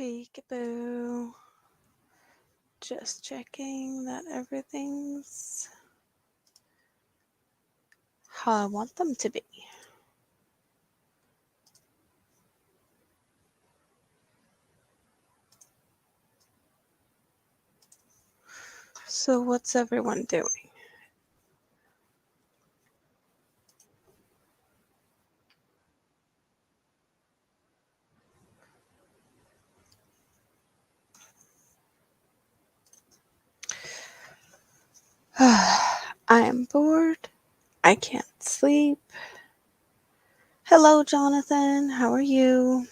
Peekaboo. Just checking that everything's how I want them to be. So what's everyone doing? I am bored. I can't sleep. Hello, Jonathan. How are you?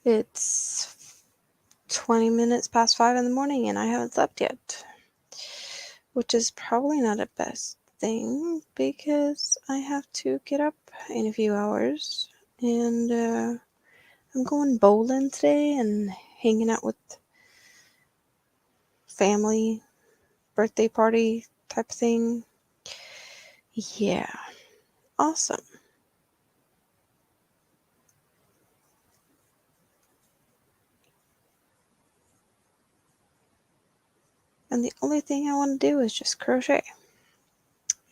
It's 20 minutes past 5 in the morning and I haven't slept yet, which is probably not a best thing because I have to get up in a few hours and I'm going bowling today and hanging out with family, birthday party type thing. Yeah, awesome. And the only thing I want to do is just crochet.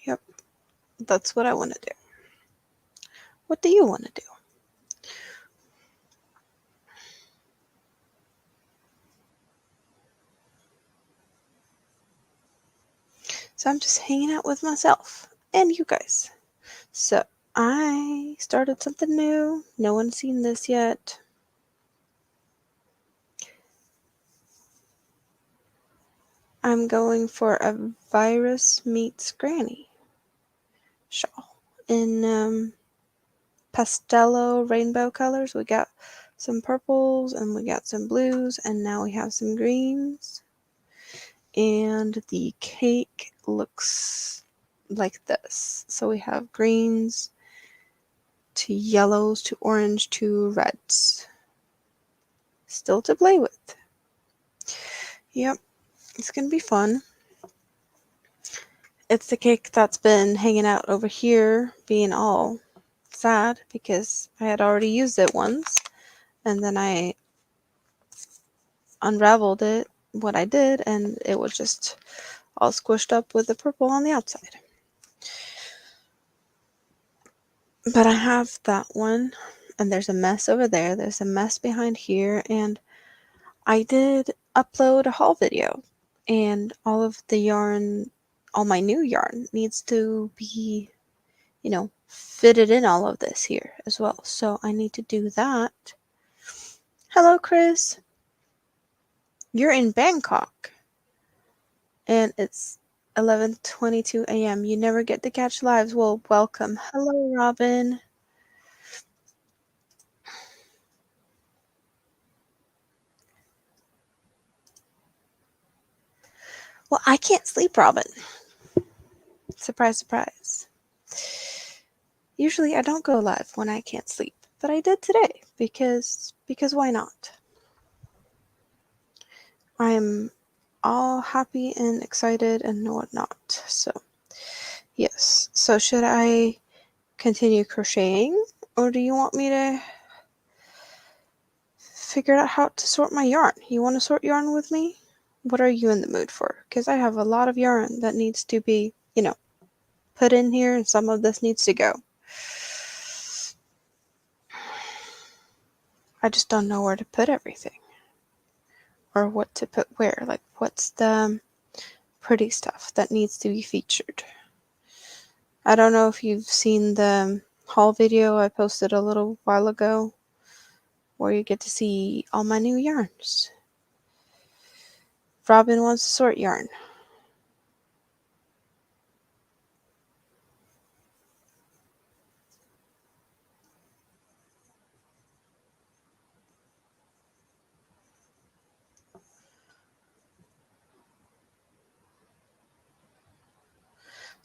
Yep, that's what I want to do. What do you want to do? So I'm just hanging out with myself and you guys. So I started something new. No one's seen this yet. I'm going for a virus meets granny shawl in pastello rainbow colors. We got some purples and we got some blues and now we have some greens. And the cake looks like this. So we have greens to yellows to orange to reds. Still to play with. Yep, it's gonna be fun. It's the cake that's been hanging out over here being all sad because I had already used it once and then I unraveled it, what I did, and it was just all squished up with the purple on the outside. But I have that one, and there's a mess over there, there's a mess behind here, and I did upload a haul video, and all of the yarn, all my new yarn needs to be, fitted in all of this here as well. So I need to do that. Hello, Chris. You're in Bangkok, and it's 11:22 a.m. You never get to catch lives. Well, welcome. Hello, Robin. Well, I can't sleep, Robin. Surprise, surprise. Usually I don't go live when I can't sleep, but I did today because why not? I'm all happy and excited and whatnot. So, yes. So should I continue crocheting or do you want me to figure out how to sort my yarn? You want to sort yarn with me? What are you in the mood for? Because I have a lot of yarn that needs to be, put in here and some of this needs to go. I just don't know where to put everything or what to put where. Like, what's the pretty stuff that needs to be featured? I don't know if you've seen the haul video I posted a little while ago where you get to see all my new yarns. Robin wants to sort yarn.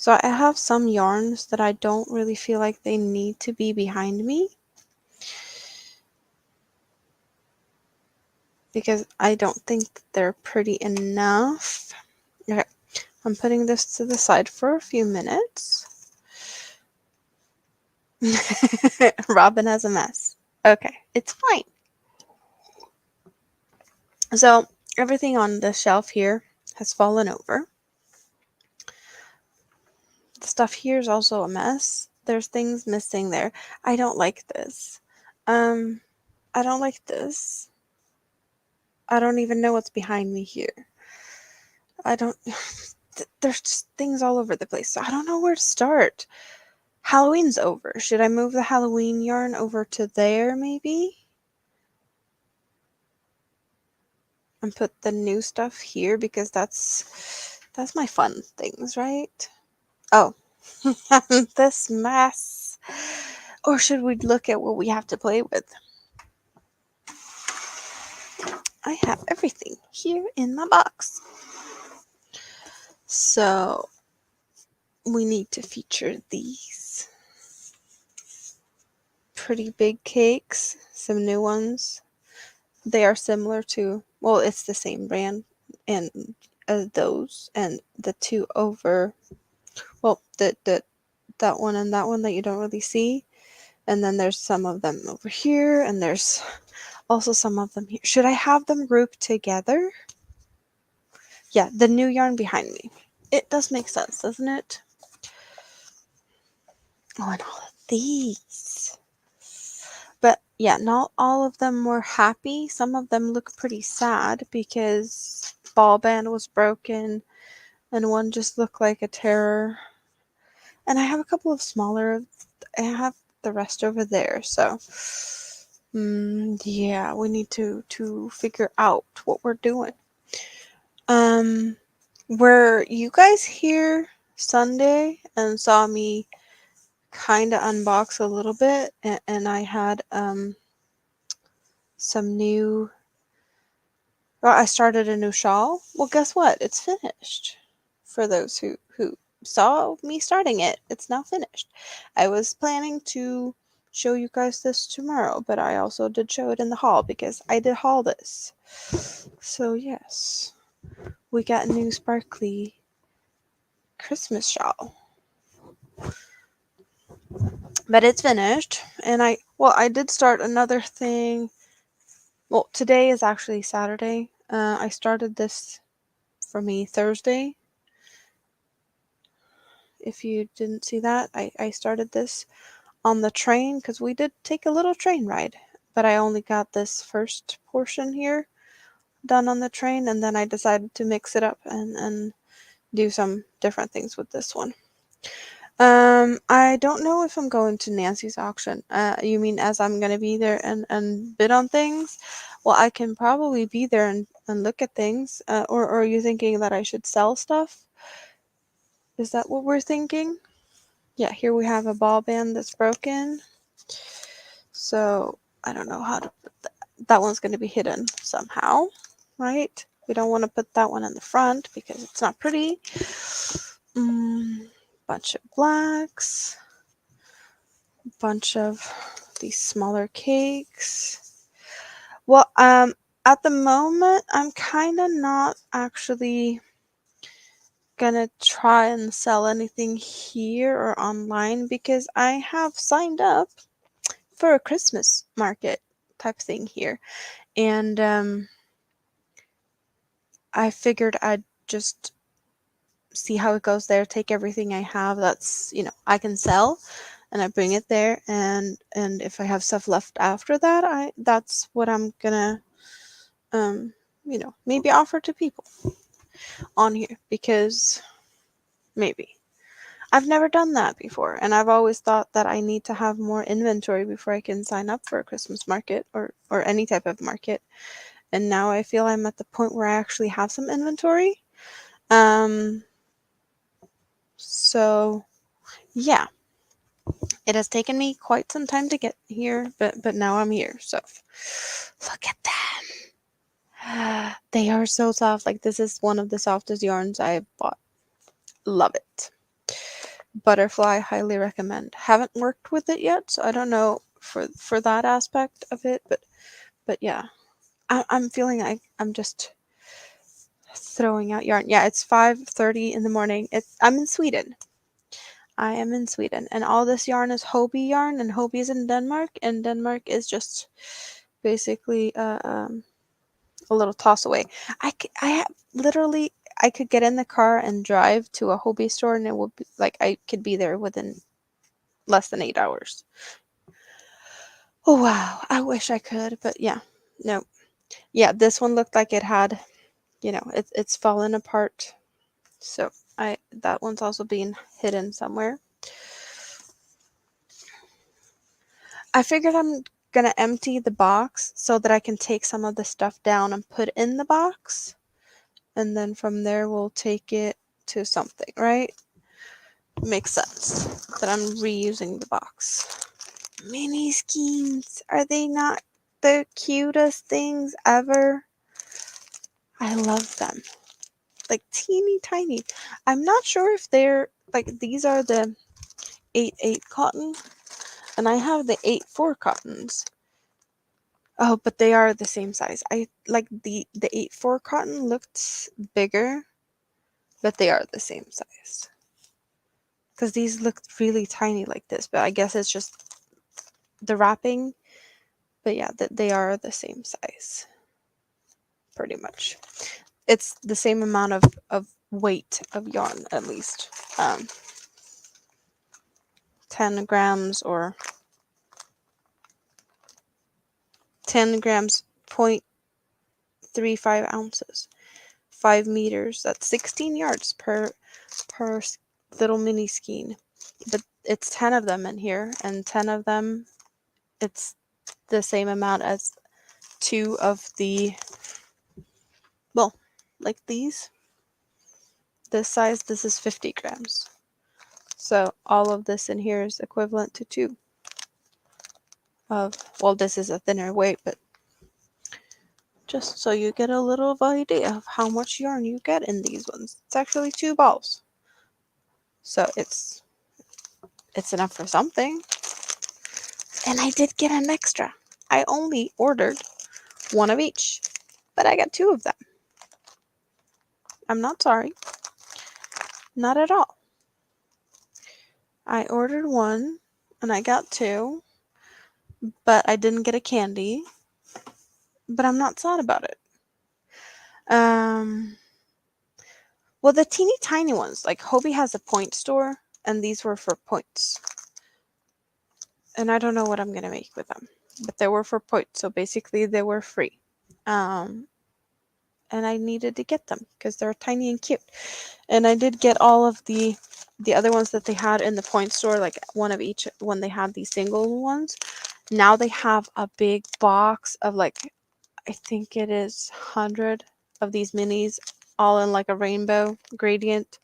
So I have some yarns that I don't really feel like they need to be behind me because I don't think they're pretty enough. Okay, I'm putting this to the side for a few minutes. Robin has a mess. Okay, it's fine. So everything on the shelf here has fallen over. The stuff here is also a mess. There's things missing there. I don't like this. Um, I don't like this. I don't even know what's behind me here. I don't. There's just things all over the place. So I don't know where to start. Halloween's over. Should I move the Halloween yarn over to there, maybe? And put the new stuff here because that's my fun things, right? Oh, this mess. Or should we look at what we have to play with? I have everything here in my box. So we need to feature these pretty big cakes, some new ones. They are similar to, well, it's the same brand and as those, and the two over, well, that one and that one that you don't really see. And then there's some of them over here, and there's also some of them here. Should I have them grouped together? Yeah, the new yarn behind me. It does make sense, doesn't it? Oh, and all of these. But yeah, not all of them were happy. Some of them look pretty sad because ball band was broken, and one just looked like a terror. And I have a couple of smaller. I have the rest over there. So, yeah, we need to figure out what we're doing. Um, were you guys here Sunday and saw me kind of unbox a little bit, and I had some new. Well, I started a new shawl. Well, guess what? It's finished. For those who saw me starting it, it's now finished. I was planning to show you guys this tomorrow, but I also did show it in the haul because I did haul this. So yes, we got a new sparkly Christmas shawl. But it's finished, and I did start another thing. Well, today is actually Saturday. I started this for me Thursday. If you didn't see that, I started this on the train because we did take a little train ride. But I only got this first portion here done on the train, and then I decided to mix it up and do some different things with this one. I don't know if I'm going to Nancy's auction. You mean as I'm gonna be there and bid on things? Well, I can probably be there and look at things. Or are you thinking that I should sell stuff? Is that what we're thinking? Yeah, here we have a ball band that's broken. So I don't know how to put that. That one's gonna be hidden somehow, right? We don't want to put that one in the front because it's not pretty. Bunch of blacks. Bunch of these smaller cakes. Well, at the moment, I'm kind of not actually gonna try and sell anything here or online because I have signed up for a Christmas market type thing here, and I figured I'd just see how it goes there, take everything I have that's, I can sell, and I bring it there, and if I have stuff left after that, that's what I'm gonna maybe offer to people on here because maybe I've never done that before, and I've always thought that I need to have more inventory before I can sign up for a Christmas market or any type of market. And now I feel I'm at the point where I actually have some inventory. So yeah, it has taken me quite some time to get here, but now I'm here. So look at them. They are so soft. Like, this is one of the softest yarns I've bought. Love it. Butterfly, highly recommend. Haven't worked with it yet, so I don't know for that aspect of it, but yeah, I'm feeling I'm just throwing out yarn. Yeah, it's 5:30 in the morning. I'm in Sweden. I am in Sweden, and all this yarn is Hobie yarn, and Hobie is in Denmark, and Denmark is just basically a little toss away. Literally, I could get in the car and drive to a Hobie store, and it would be like I could be there within less than 8 hours. Oh wow, I wish I could, but yeah, no, yeah, this one looked like it had, it's fallen apart. So that one's also being hidden somewhere. I figured I'm gonna empty the box so that I can take some of the stuff down and put in the box, and then from there we'll take it to something, right? Makes sense that I'm reusing the box. Mini skeins, are they not the cutest things ever? I love them. Like teeny tiny. I'm not sure if they're like, these are the 8/8 cotton, and I have the 8/4 cottons. Oh, but they are the same size. I like the 8/4 cotton looked bigger, but they are the same size. Because these look really tiny like this, but I guess it's just the wrapping. But yeah, they are the same size, pretty much. It's the same amount of weight of yarn, at least. 10 grams or 10 grams, 0.35 ounces. 5 meters, that's 16 yards per little mini skein. But it's 10 of them in here, and 10 of them, it's the same amount as 2 of the, well, like these. This size, this is 50 grams. So all of this in here is equivalent to 2 of, well, this is a thinner weight, but just so you get a little idea of how much yarn you get in these ones. It's actually 2 balls. So it's enough for something. And I did get an extra. I only ordered 1 of each, but I got 2 of them. I'm not sorry. Not at all. I ordered 1 and I got 2, but I didn't get a candy. But I'm not sad about it. Well, the teeny tiny ones, like Hobie has a point store, and these were for points. And I don't know what I'm gonna make with them, but they were for points, so basically they were free. And I needed to get them because they're tiny and cute. And I did get all of the other ones that they had in the point store, like 1 of each when they had these single ones. Now they have a big box of like, I think it is 100 of these minis, all in like a rainbow gradient.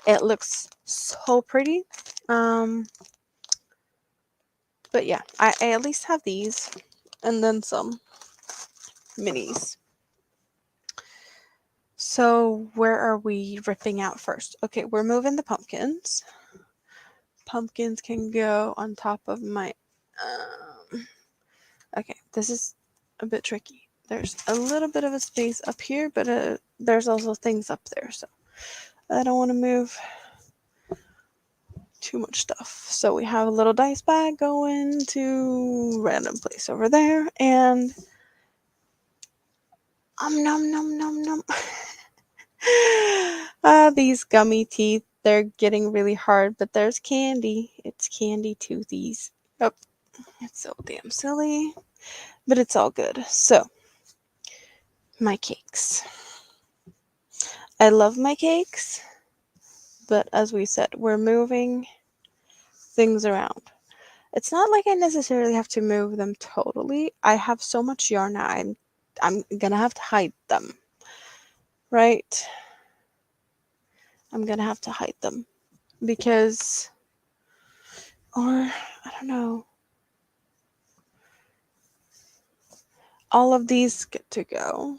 It looks so pretty. But yeah, I at least have these and then some minis. So where are we ripping out first? Okay, we're moving the pumpkins. Pumpkins can go on top of my... okay, this is a bit tricky. There's a little bit of a space up here, but there's also things up there, so I don't want to move too much stuff. So we have a little dice bag going to random place over there, and nom nom nom nom. These gummy teeth, they're getting really hard, but there's candy. It's candy toothies. Oh, it's so damn silly, but it's all good. So, my cakes. I love my cakes, but as we said, we're moving things around. It's not like I necessarily have to move them totally. I have so much yarn now, I'm gonna have to hide them. Right? I'm gonna have to hide them. Because, or, I don't know. All of these get to go.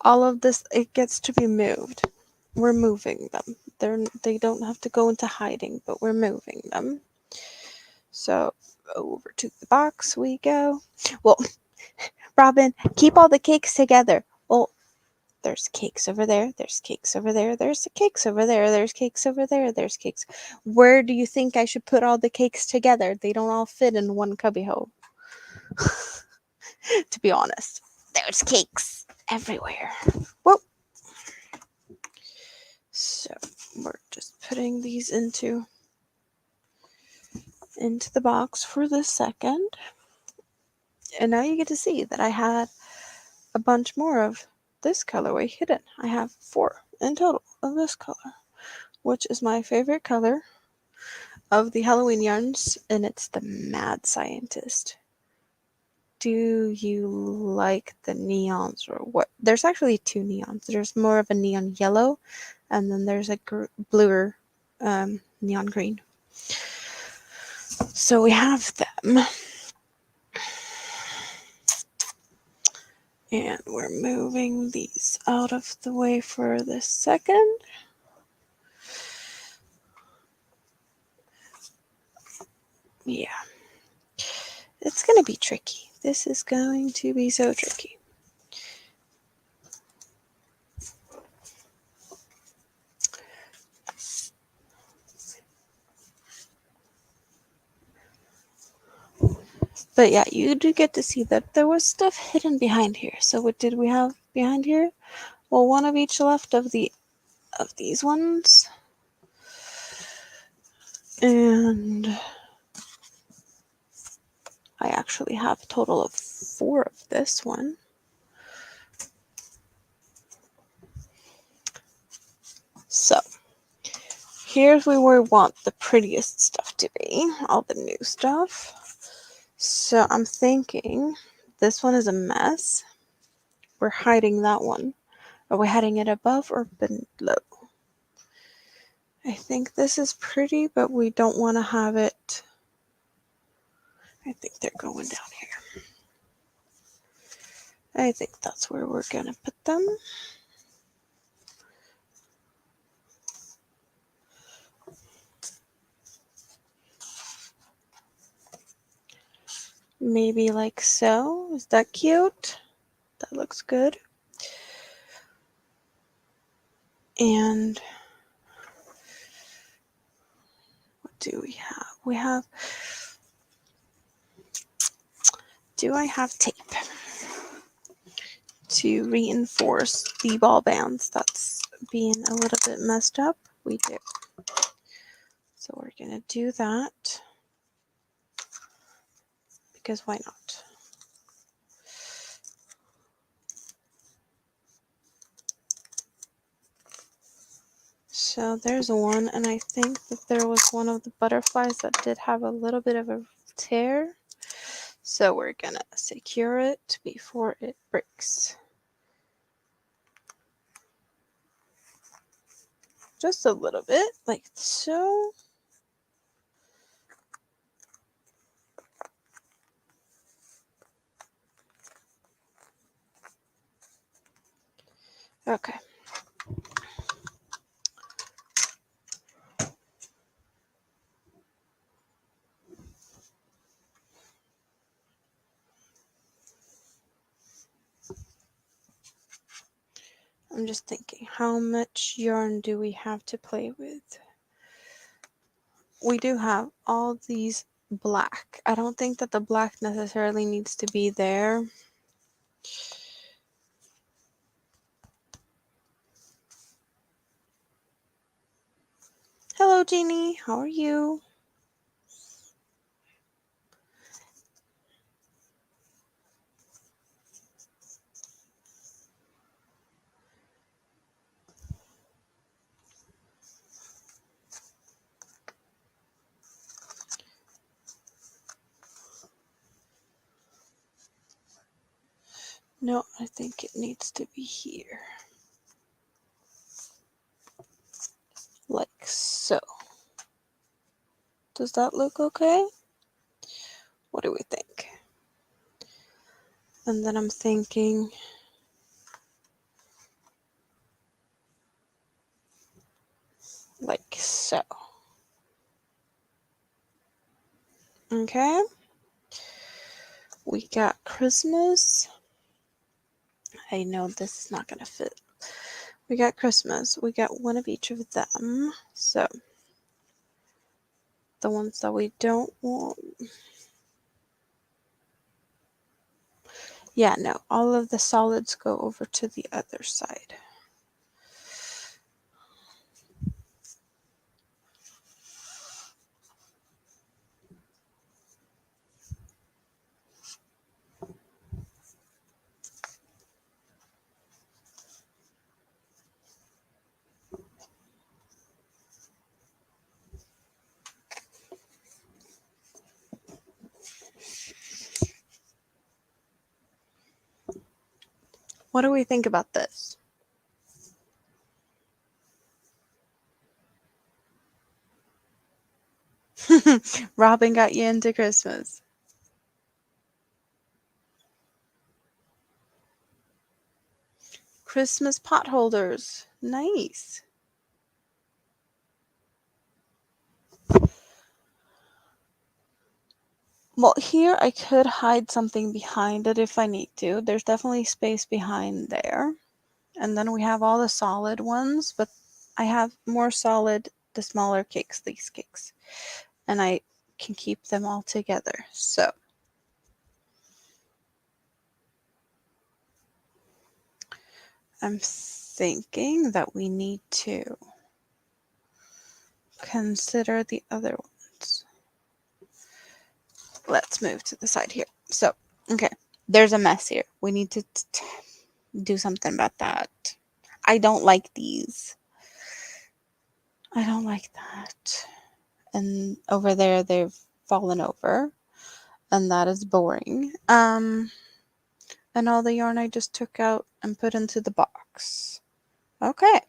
All of this, it gets to be moved. We're moving them. They don't have to go into hiding, but we're moving them. So over to the box we go. Well, Robin, keep all the cakes together. Well, There's cakes over there. There's cakes over there. There's the cakes over there. There's cakes over there. There's cakes. Where do you think I should put all the cakes together? They don't all fit in one cubbyhole. To be honest, there's cakes everywhere. Whoa. So we're just putting these into the box for this second. And now you get to see that I had a bunch more of this colorway hidden. I have 4 in total of this color, which is my favorite color of the Halloween yarns, and it's the Mad Scientist. Do you like the neons or what? There's actually 2 neons. There's more of a neon yellow, and then there's a bluer neon green. So we have them. And we're moving these out of the way for this second. Yeah. It's going to be tricky. This is going to be so tricky. But yeah, you do get to see that there was stuff hidden behind here. So what did we have behind here? Well, one of each left of these ones. And I actually have a total of 4 of this one. So here's where we want the prettiest stuff to be, all the new stuff. So I'm thinking this one is a mess. We're hiding that one. Are we hiding it above or below? I think this is pretty, but we don't want to have it. I think they're going down here. I think that's where we're going to put them. Maybe like so. Is that cute? That looks good. And what do we have? Do I have tape to reinforce the ball bands? That's being a little bit messed up. We do. So we're going to do that. Because why not? So there's one, and I think that there was one of the butterflies that did have a little bit of a tear. So we're gonna secure it before it breaks. Just a little bit, like so. Okay. I'm just thinking, how much yarn do we have to play with? We do have all these black. I don't think that the black necessarily needs to be there. Hello, Jeannie. How are you? No, I think it needs to be here. Like so. Does that look okay? What do we think? And then I'm thinking like so. Okay. We got Christmas. I know this is not going to fit we got Christmas. We got one of each of them. So the ones that we don't want. Yeah, no, all of the solids go over to the other side. What do we think about this? Robin got you into Christmas. Christmas pot holders. Nice. Well, here I could hide something behind it if I need to. There's definitely space behind there. And then we have all the solid ones, but I have more solid the smaller cakes, these cakes. And I can keep them all together. So I'm thinking that we need to consider the other ones. Let's move to the side here. So, okay, there's a mess here. We need to do something about that. I don't like these. I don't like that. And over there, they've fallen over. And that is boring. And all the yarn I just took out and put into the box. Okay.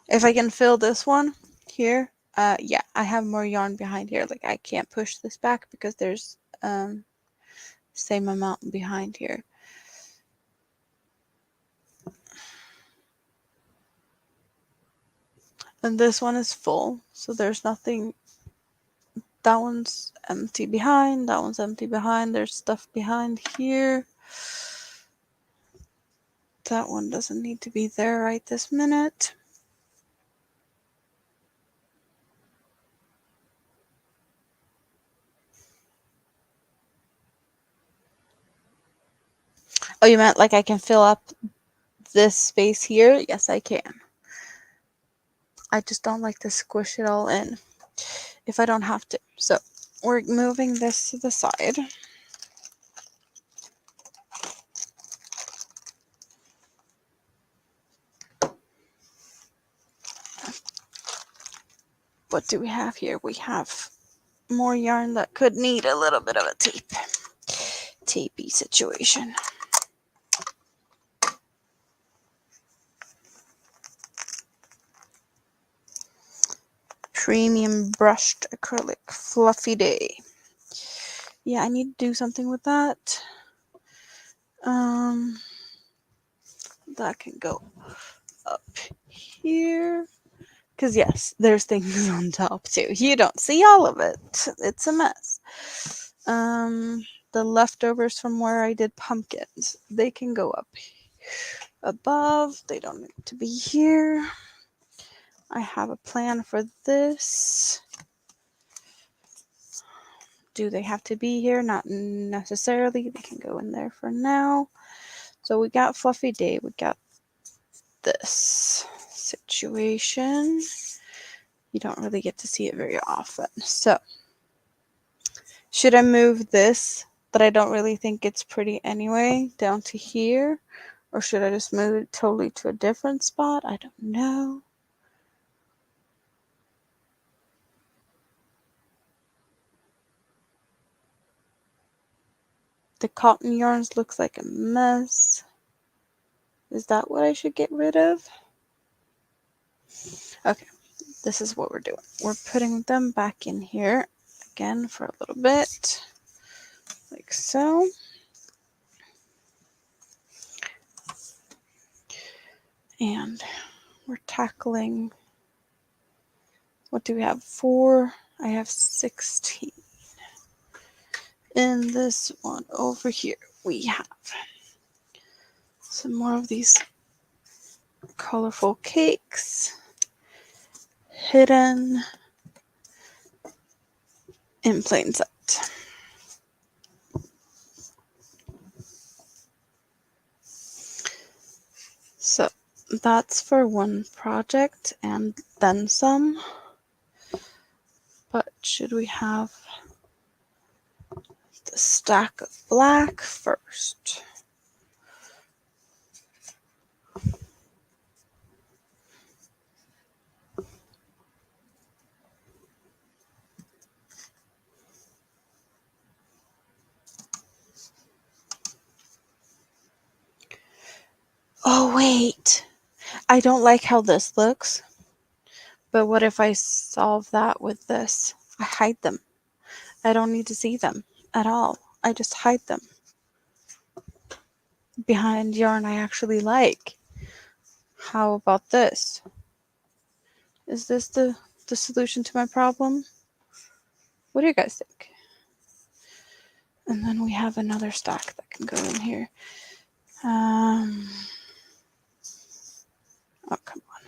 If I can fill this one here, yeah, I have more yarn behind here. Like, I can't push this back because there's same amount behind here. And this one is full, so there's nothing. That one's empty behind, that one's empty behind. There's stuff behind here. That one doesn't need to be there right this minute. Oh, you meant like I can fill up this space here? Yes, I can. I just don't like to squish it all in if I don't have to. So we're moving this to the side. What do we have here? We have more yarn that could need a little bit of a tapey situation. Premium brushed acrylic fluffy day. Yeah, I need to do something with that. That can go up here. Because, yes, there's things on top, too. You don't see all of it. It's a mess. The leftovers from where I did pumpkins, they can go up above. They don't need to be here. I have a plan for this. Do they have to be here? Not necessarily. They can go in there for now. So we got Fluffy Day. We got this situation. You don't really get to see it very often. So, should I move this, but I don't really think it's pretty anyway, down to here? Or should I just move it totally to a different spot? I don't know. The cotton yarns looks like a mess. Is that what I should get rid of? Okay, this is what we're doing. We're putting them back in here again for a little bit, like so. And we're tackling, what do we have? 4. I have 16. In this one over here, we have some more of these colorful cakes hidden in plain sight. So that's for one project and then some. But should we have the stack of black first? Oh wait, I don't like how this looks. But what if I solve that with this? I hide them. I don't need to see them at all. I just hide them behind yarn I actually like. How about this? Is this the solution to my problem? What do you guys think? And then we have another stack that can go in here. Oh, come on.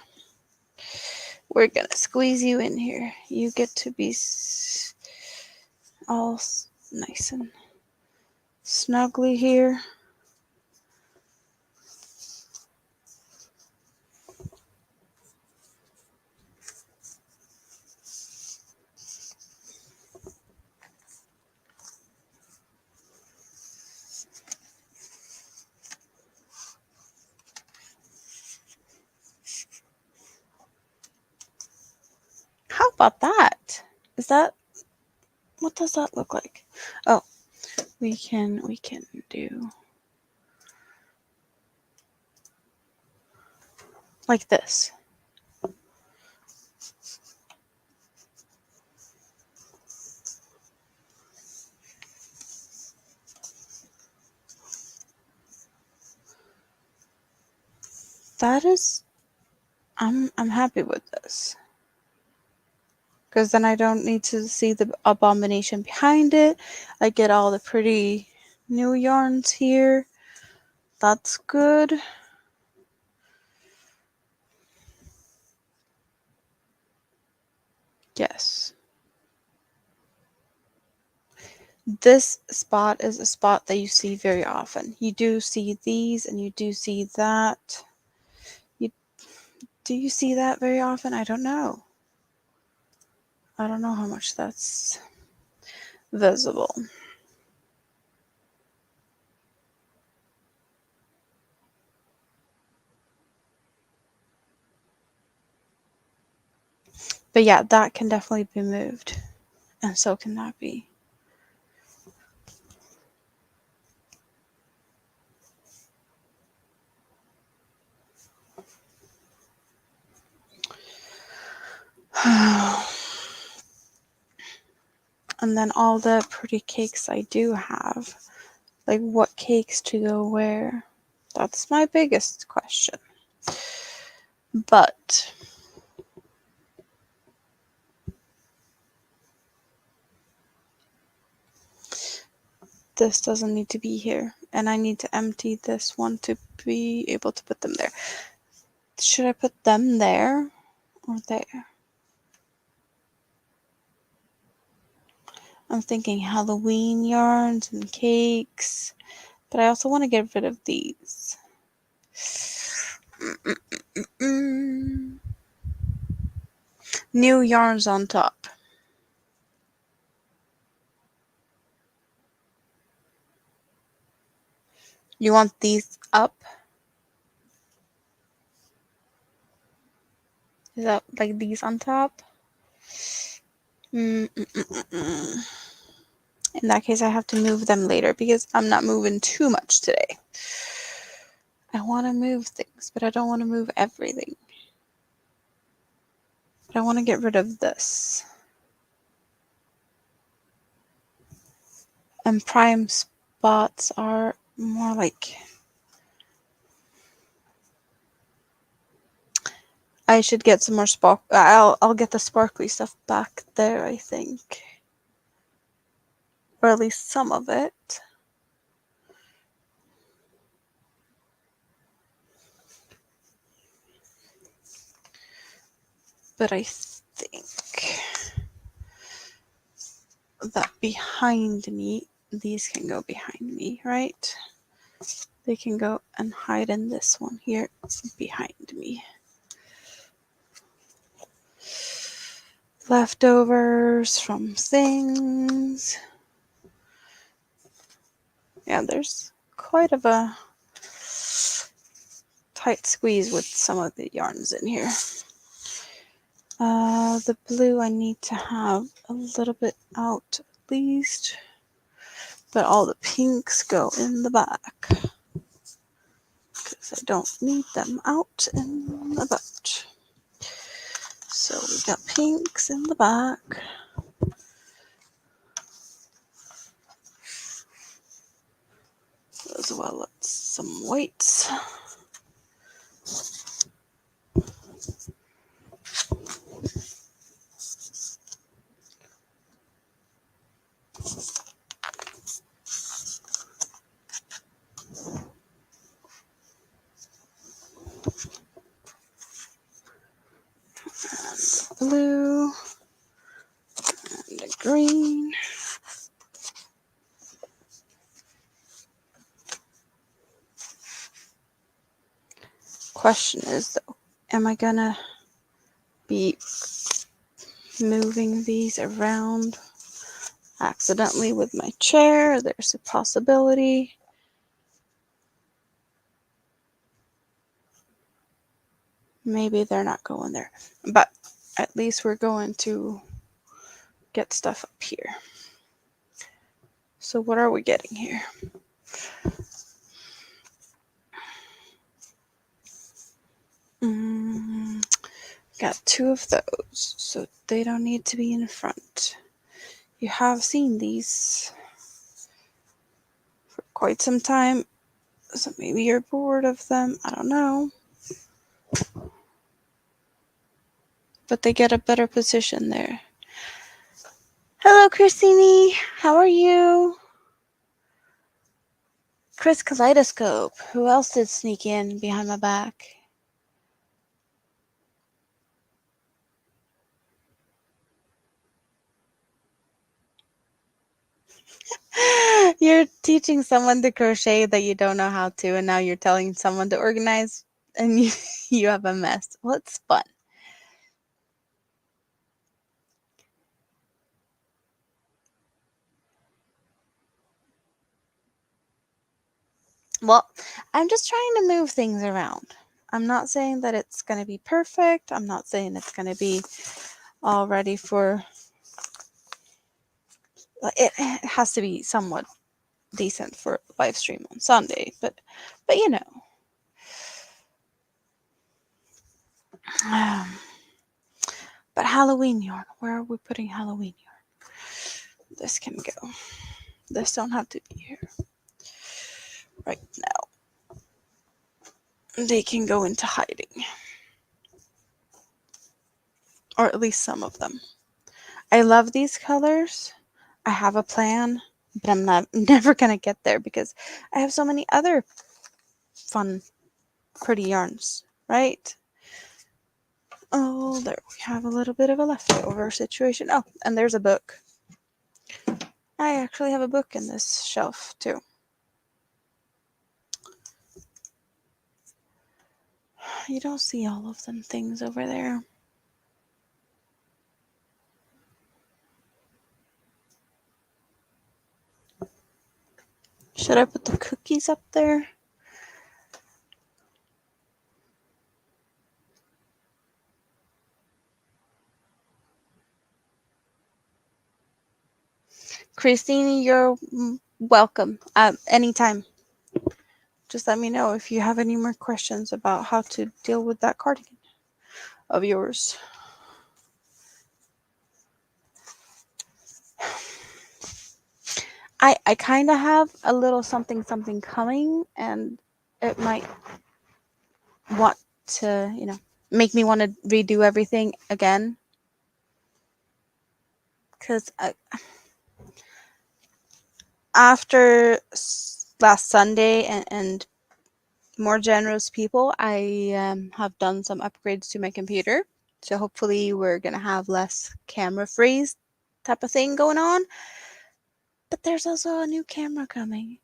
We're going to squeeze you in here. You get to be all nice and snugly here. How about that? Is that, what does that look like? Oh, we can do like this. That is, I'm happy with this. Because then I don't need to see the abomination behind it. I get all the pretty new yarns here. That's good. Yes. This spot is a spot that you see very often. You do see these and you do see that. Do you see that very often? I don't know. I don't know how much that's visible. But yeah, that can definitely be moved. And so can that be. And then all the pretty cakes I do have. Like, what cakes to go where? That's my biggest question. But this doesn't need to be here. And I need to empty this one to be able to put them there. Should I put them there or there? I'm thinking Halloween yarns and cakes. But I also want to get rid of these. New yarns on top. You want these up? Is that like these on top? In that case, I have to move them later because I'm not moving too much today. I want to move things, but I don't want to move everything. But I want to get rid of this. And prime spots are more like... I should get some more I'll get the sparkly stuff back there, I think. or at least some of it. But I think that behind me, these can go behind me, right? They can go and hide in this one here behind me. Leftovers from things. Yeah, there's quite of a tight squeeze with some of the yarns in here. The blue I need to have a little bit out at least, but all the pinks go in the back because I don't need them out and about. So we got pinks in the back. As well as some whites. And blue. And a green. Question is though, am I gonna be moving these around accidentally with my chair? There's a possibility. Maybe they're not going there, but at least we're going to get stuff up here. So what are we getting here? Got two of those, so they don't need to be in front. You have seen these for quite some time, so maybe you're bored of them. I don't know. But they get a better position there. Hello, Christine. How are you? Chris Kaleidoscope. Who else did sneak in behind my back? You're teaching someone to crochet that you don't know how to, and now you're telling someone to organize, and you have a mess. Well, it's fun. Well, I'm just trying to move things around. I'm not saying that it's going to be perfect. I'm not saying it's going to be all ready for... It has to be somewhat decent for live stream on Sunday, but you know. But Halloween yarn, where are we putting Halloween yarn? This can go. This don't have to be here right now. They can go into hiding. Or at least some of them. I love these colors. I have a plan, but I'm never gonna get there because I have so many other fun, pretty yarns, right? Oh, there we have a little bit of a leftover situation. Oh, and there's a book. I actually have a book in this shelf too. You don't see all of them things over there. Should I put the cookies up there? Christine, you're welcome anytime. Just let me know if you have any more questions about how to deal with that cardigan of yours. I kind of have a little something coming, and it might want to, make me want to redo everything again. Because after last Sunday and more generous people, I have done some upgrades to my computer. So hopefully we're going to have less camera freeze type of thing going on. But there's also a new camera coming.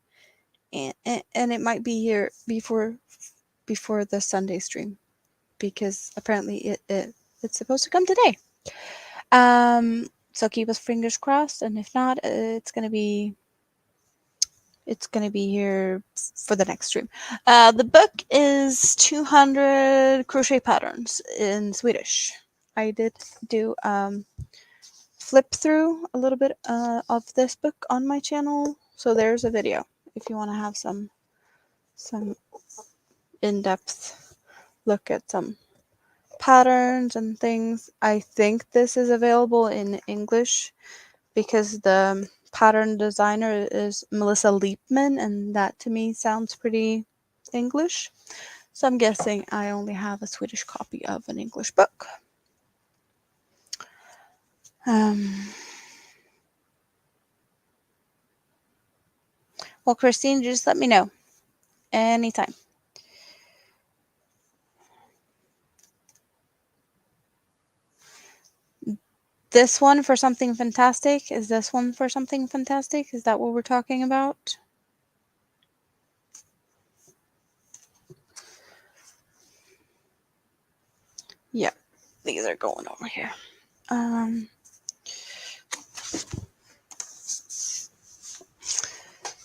And it might be here before the Sunday stream, because apparently it's supposed to come today. So keep us fingers crossed, and if not, it's gonna be here for the next stream. The book is 200 crochet patterns in Swedish. I did do flip through a little bit of this book on my channel, so there's a video if you want to have some in-depth look at some patterns and things. I think this is available in English because the pattern designer is Melissa Leapman, and that to me sounds pretty English. So I'm guessing I only have a Swedish copy of an English book. Well, Christine, just let me know anytime. This one for something fantastic? Is this one for something fantastic? Is that what we're talking about? Yeah, these are going over here.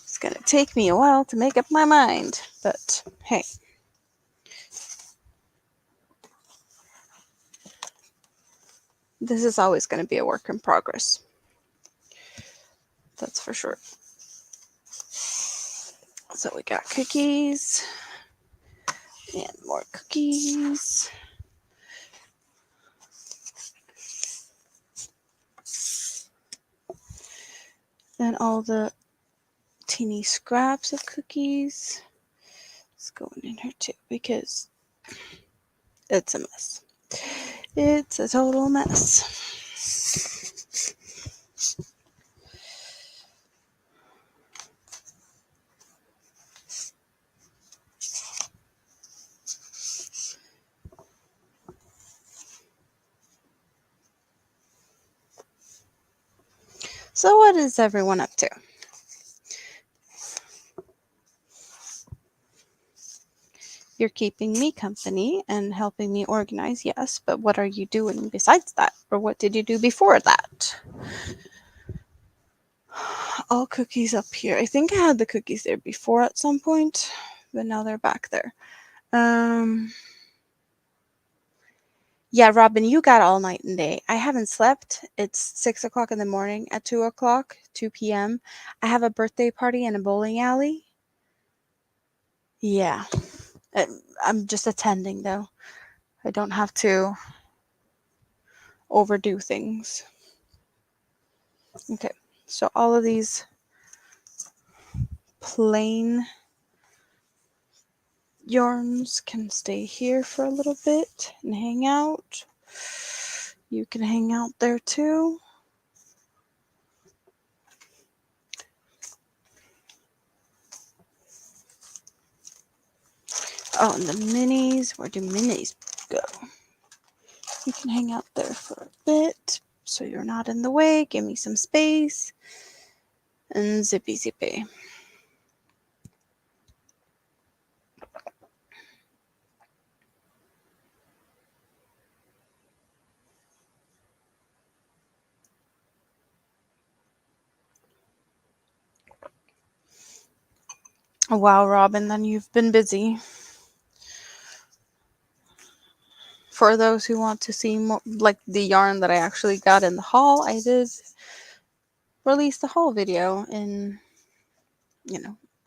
It's gonna take me a while to make up my mind, but hey. This is always going to be a work in progress. That's for sure. So we got cookies and more cookies. And all the teeny scraps of cookies. It's going in here too because it's a mess. It's a total mess. So what is everyone up to? You're keeping me company and helping me organize, yes, but what are you doing besides that? Or what did you do before that? All cookies up here. I think I had the cookies there before at some point, but now they're back there. Yeah, Robin, you got all night and day. I haven't slept. It's 6 o'clock in the morning. At 2 p.m., I have a birthday party in a bowling alley. Yeah. I'm just attending, though. I don't have to overdo things. Okay, so all of these plain yarns can stay here for a little bit and hang out. You can hang out there too. Oh, and the minis. Where do minis go? You can hang out there for a bit so you're not in the way. Give me some space. And zippy zippy. Wow, Robin, then you've been busy. For those who want to see more, like the yarn that I actually got in the haul, I did release the haul video in,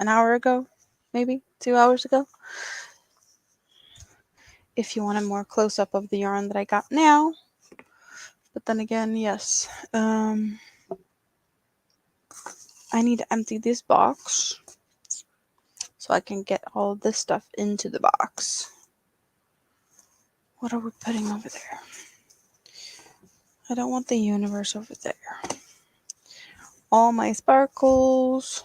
an hour ago, maybe 2 hours ago. If you want a more close-up of the yarn that I got now. But then again, yes. I need to empty this box so I can get all this stuff into the box. What are we putting over there? I don't want the universe over there. All my sparkles.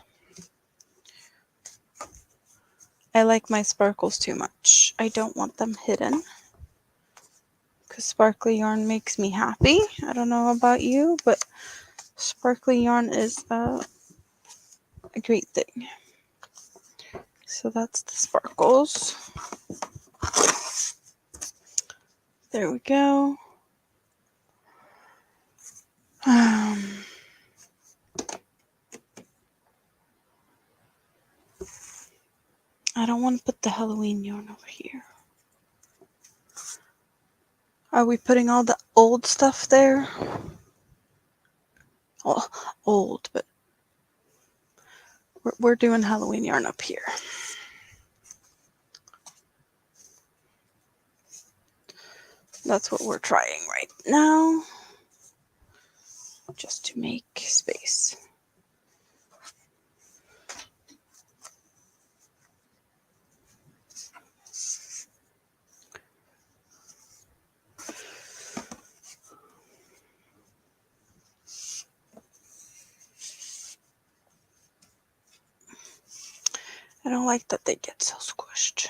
I like my sparkles too much. I don't want them hidden, because sparkly yarn makes me happy. I don't know about you, but sparkly yarn is a great thing. So that's the sparkles. There we go. I don't want to put the Halloween yarn over here. Are we putting all the old stuff there? Oh, old, but we're doing Halloween yarn up here. That's what we're trying right now, just to make space. I don't like that they get so squished.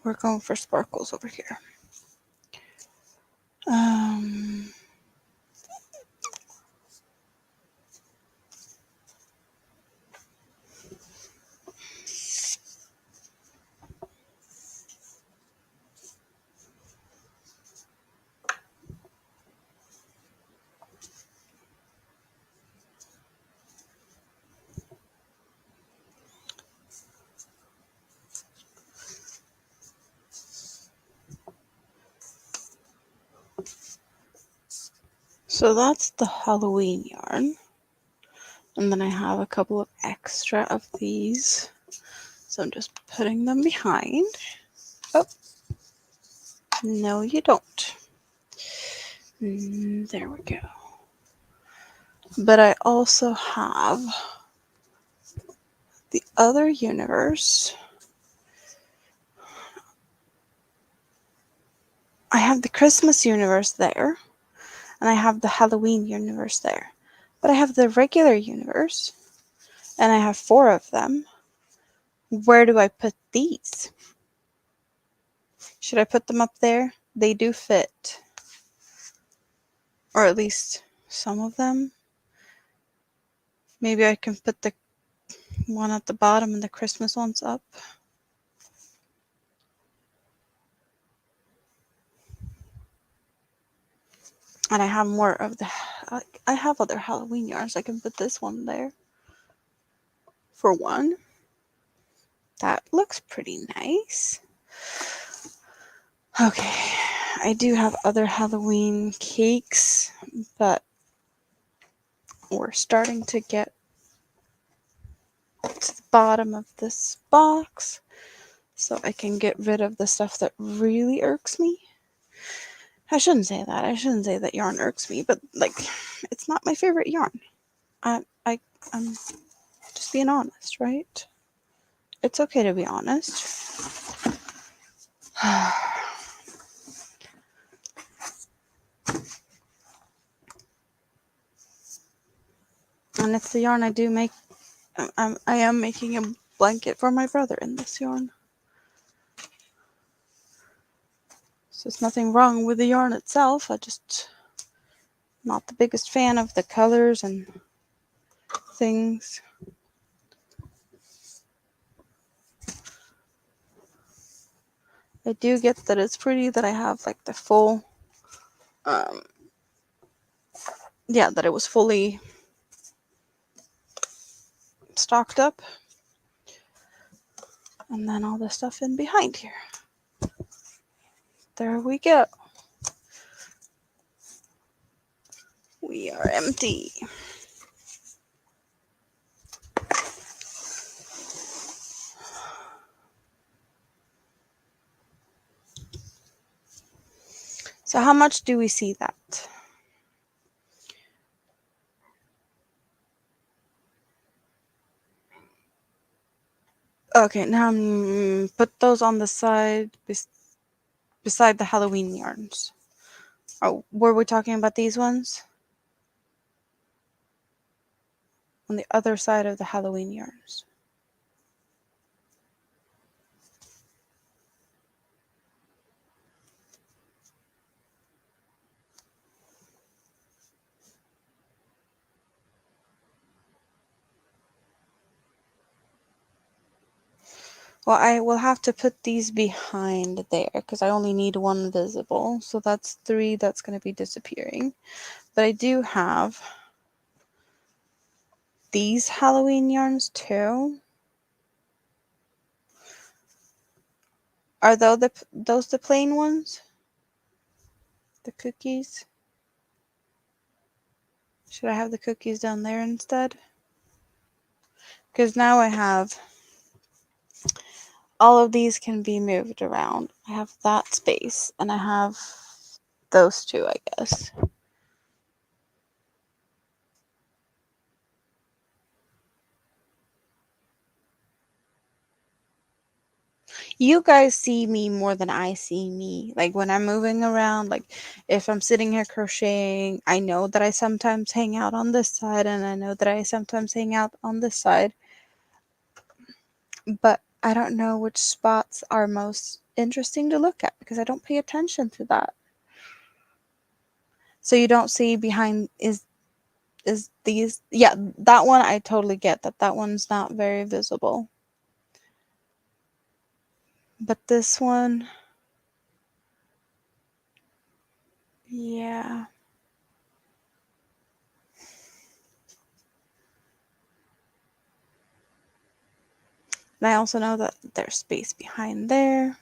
We're going for sparkles over here. So that's the Halloween yarn. And then I have a couple of extra of these. So I'm just putting them behind. Oh, no you don't. There we go. But I also have the other universe. I have the Christmas universe there, and I have the Halloween universe there. But I have the regular universe, and I have 4 of them. Where do I put these? Should I put them up there? They do fit. Or at least some of them. Maybe I can put the one at the bottom and the Christmas ones up. And I have more of the... I have other Halloween yarns. I can put this one there. For one. That looks pretty nice. Okay. I do have other Halloween cakes, but we're starting to get to the bottom of this box so I can get rid of the stuff that really irks me. I shouldn't say that. I shouldn't say that yarn irks me, but like, it's not my favorite yarn. I'm just being honest, right? It's okay to be honest. And it's the yarn I do make. I am making a blanket for my brother in this yarn. So there's nothing wrong with the yarn itself. I just not the biggest fan of the colors and things. I do get that it's pretty that I have like the full, yeah, that it was fully stocked up. And then all the stuff in behind here. There we go. We are empty. So how much do we see that? Okay, now put those on the side beside the Halloween yarns. Oh, were we talking about these ones? On the other side of the Halloween yarns. Well, I will have to put these behind there because I only need one visible. So that's 3 that's going to be disappearing. But I do have these Halloween yarns too. Are those the plain ones? The cookies? Should I have the cookies down there instead? Because now I have all of these can be moved around. I have that space and I have those 2, I guess. You guys see me more than I see me. Like when I'm moving around, like if I'm sitting here crocheting, I know that I sometimes hang out on this side and I know that I sometimes hang out on this side. But I don't know which spots are most interesting to look at because I don't pay attention to that. So you don't see behind is these, yeah, that one I totally get that one's not very visible. But this one, yeah. And I also know that there's space behind there.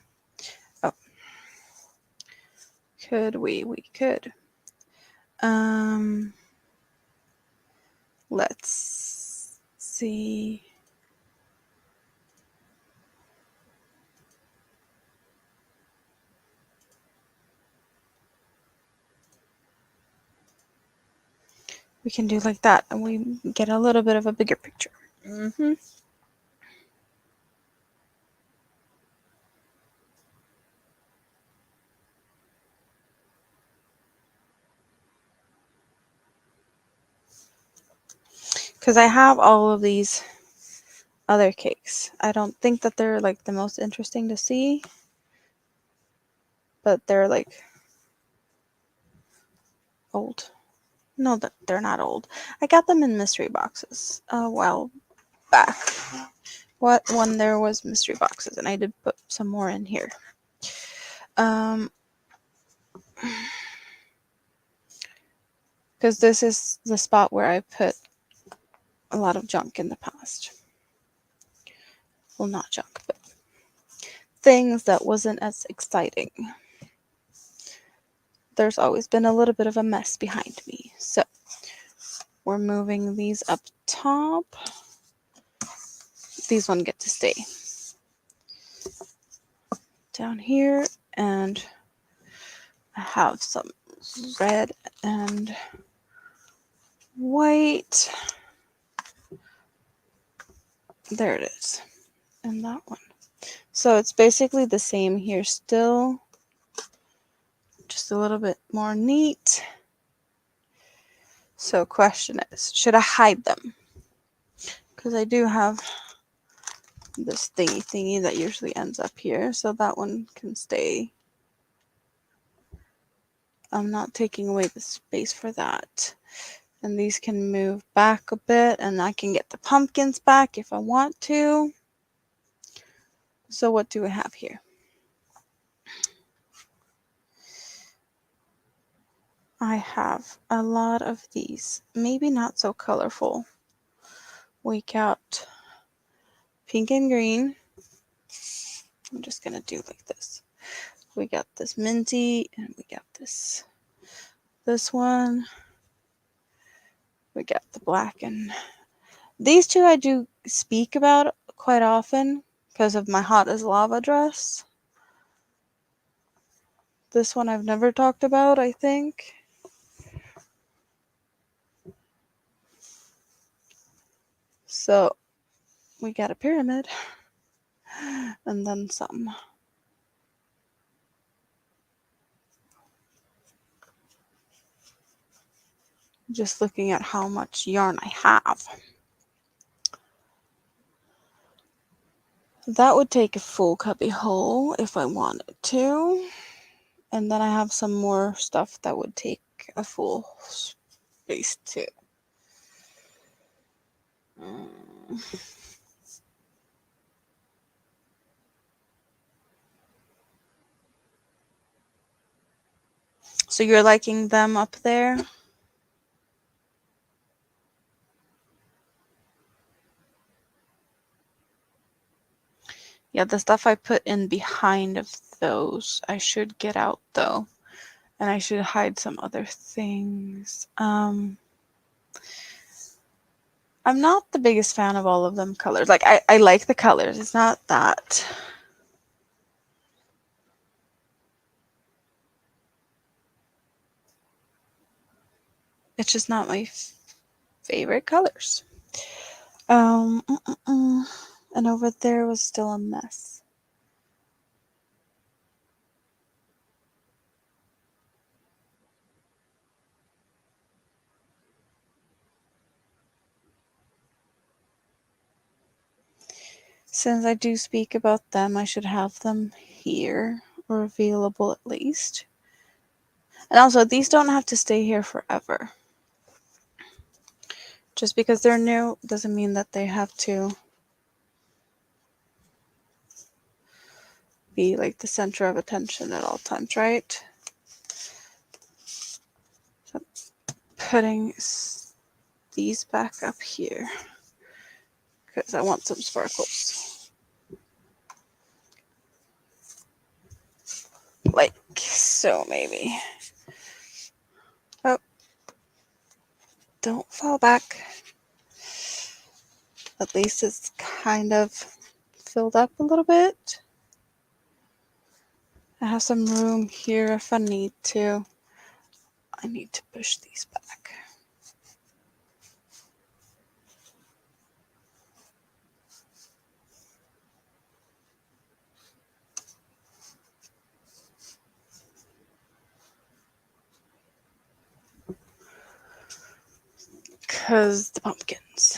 Oh. Could we? We could. Let's see. We can do like that and we get a little bit of a bigger picture. Because I have all of these other cakes. I don't think that they're like the most interesting to see, but they're like old. No, they're not old. I got them in mystery boxes a while back. When there was mystery boxes, and I did put some more in here. Because this is the spot where I put a lot of junk in the past. Well, not junk, but things that wasn't as exciting. There's always been a little bit of a mess behind me. So we're moving these up top. These one get to stay down here, and I have some red and white. There it is. And that one. So it's basically the same here still. Just a little bit more neat. So question is, should I hide them? Because I do have this thingy that usually ends up here. So that one can stay. I'm not taking away the space for that. And these can move back a bit, and I can get the pumpkins back if I want to. So what do we have here? I have a lot of these. Maybe not so colorful. We got pink and green. I'm just going to do like this. We got this minty, and we got this one. We got the black, and these 2 I do speak about quite often because of my hot as lava dress. This one I've never talked about, I think. So we got a pyramid and then some. Just looking at how much yarn I have. That would take a full cubby hole if I wanted to. And then I have some more stuff that would take a full space too. So you're liking them up there? Yeah, the stuff I put in behind of those, I should get out though. And I should hide some other things. I'm not the biggest fan of all of them colors. Like, I like the colors. It's not that. It's just not my favorite colors. And over there was still a mess. Since I do speak about them, I should have them here or available at least. And also, these don't have to stay here forever. Just because they're new doesn't mean that they have to be like the center of attention at all times, right? So putting these back up here because I want some sparkles. Like so, maybe. Oh, don't fall back. At least it's kind of filled up a little bit. I have some room here if I need to. I need to push these back. Because the pumpkins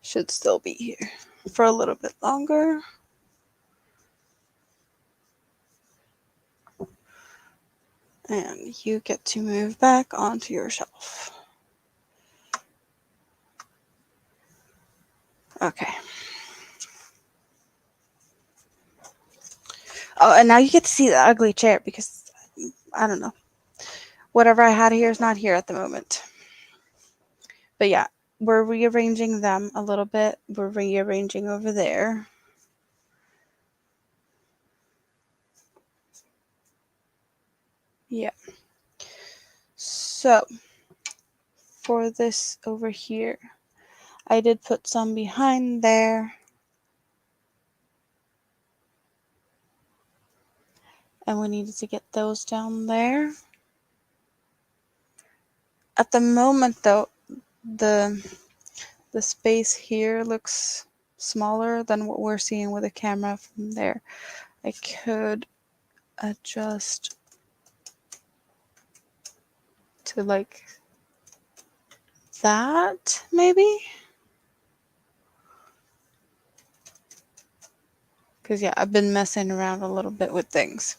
should still be here for a little bit longer. And you get to move back onto your shelf. Okay. Oh, and now you get to see the ugly chair because, I don't know. Whatever I had here is not here at the moment. But yeah, we're rearranging them a little bit. We're rearranging over there. Yeah. So, for this over here, I did put some behind there. And we needed to get those down there. At the moment, though, the space here looks smaller than what we're seeing with the camera from there. I could adjust to like that, maybe? Because, yeah, I've been messing around a little bit with things.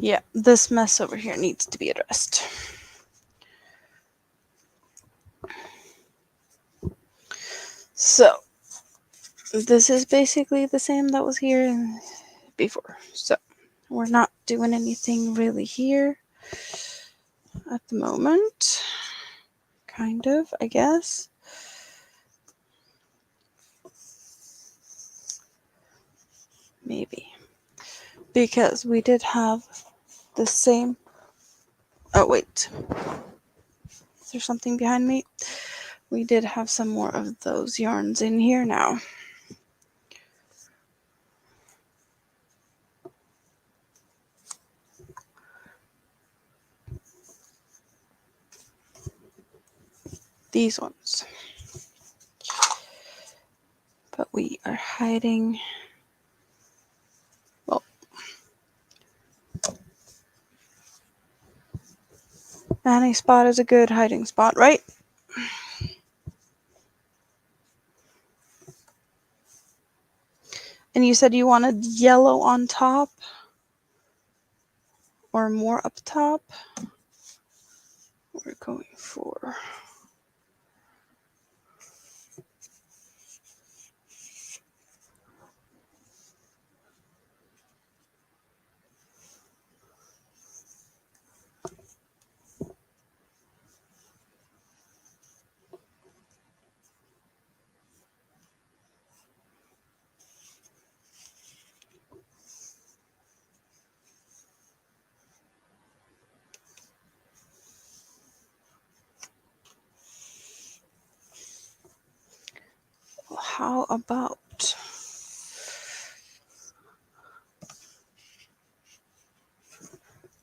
Yeah, this mess over here needs to be addressed. So, this is basically the same that was here before. So, we're not doing anything really here at the moment. Kind of, I guess. Maybe. Because we did have the same... Oh, wait. Is there something behind me? We did have some more of those yarns in here now. these ones. But we are hiding. Well, any spot is a good hiding spot, right? And you said you wanted yellow on top or more up top? We're going for... How about...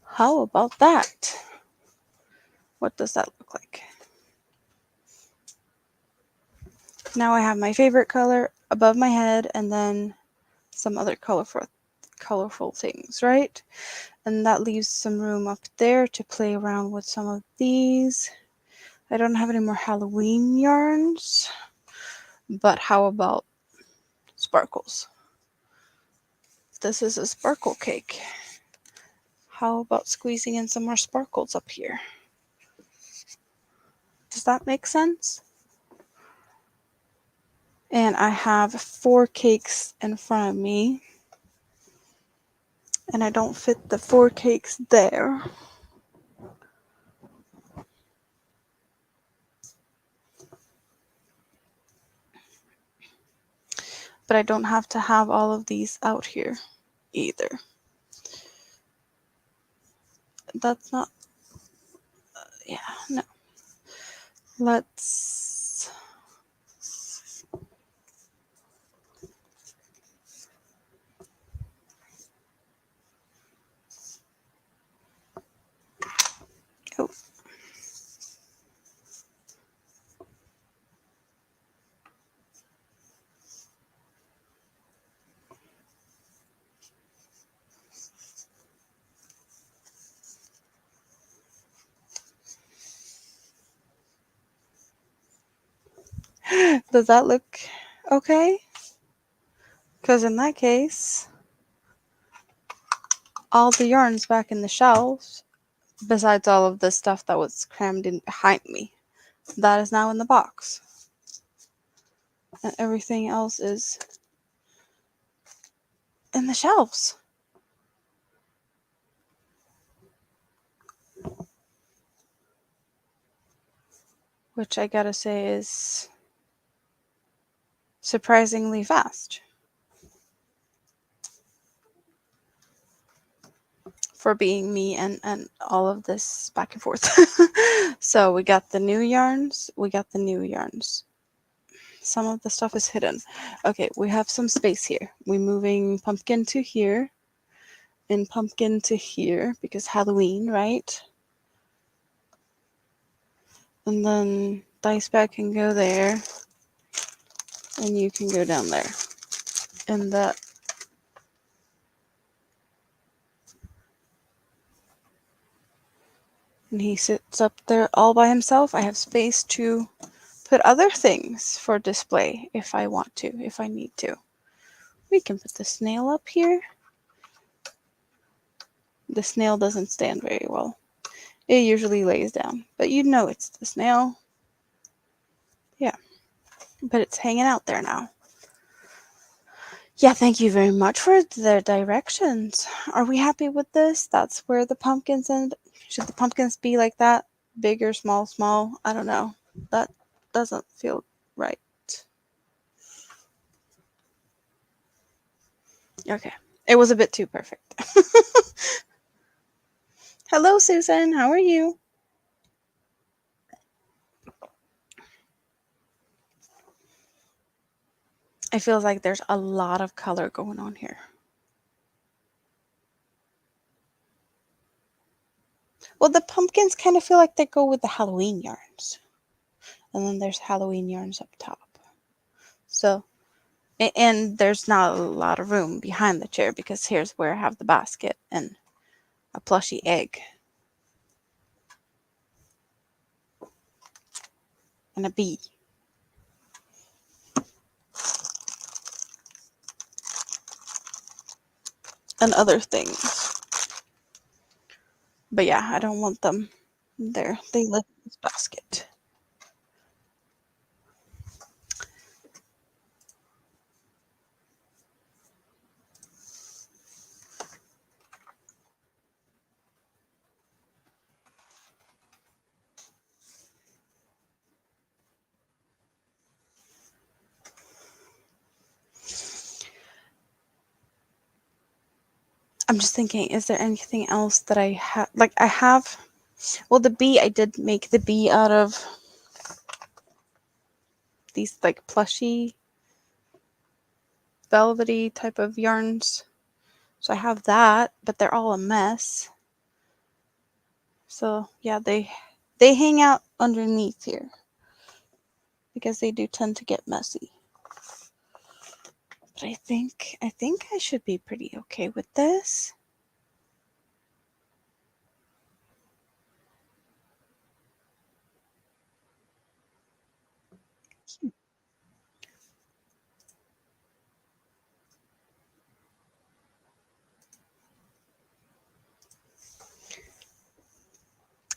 How about that? What does that look like? Now I have my favorite color above my head and then some other colorful things, right? And that leaves some room up there to play around with some of these. I don't have any more Halloween yarns, but how about sparkles? This is a sparkle cake. How about squeezing in some more sparkles up here? Does that make sense? And I have 4 cakes in front of me. And I don't fit the 4 cakes there. But I don't have to have all of these out here either. That's not... yeah, no. Let's... oh. Does that look okay? Because in that case, all the yarn's back in the shelves, besides all of the stuff that was crammed in behind me. That is now in the box. And everything else is in the shelves. Which I gotta say is surprisingly fast for being me and all of this back and forth. So we got the new yarns. Some of the stuff is hidden. Okay, we have some space here. We're moving pumpkin to here and pumpkin to here because Halloween, right? And then dice bag can go there and you can go down there. And that... and he sits up there all by himself. I have space to put other things for display if I want to, if I need to. We can put the snail up here. The snail doesn't stand very well. It usually lays down, but you know it's the snail. Yeah, but it's hanging out there now. Yeah, thank you very much for the directions. Are we happy with this? That's where the pumpkins end. Should the pumpkins be like that? Big or small, small? I don't know. That doesn't feel right. Okay. It was a bit too perfect. Hello, Susan. How are you? It feels like there's a lot of color going on here. Well, the pumpkins kind of feel like they go with the Halloween yarns. and then there's Halloween yarns up top. So, and there's not a lot of room behind the chair because here's where I have the basket and a plushy egg and a bee and other things. But yeah, I don't want them there. They live in this basket. I'm just thinking, is there anything else that I have? Like, I have. Well, the bee, I did make the bee out of these, like, plushy, velvety type of yarns. So I have that, but they're all a mess. So, yeah, they hang out underneath here because they do tend to get messy. But I think I should be pretty okay with this.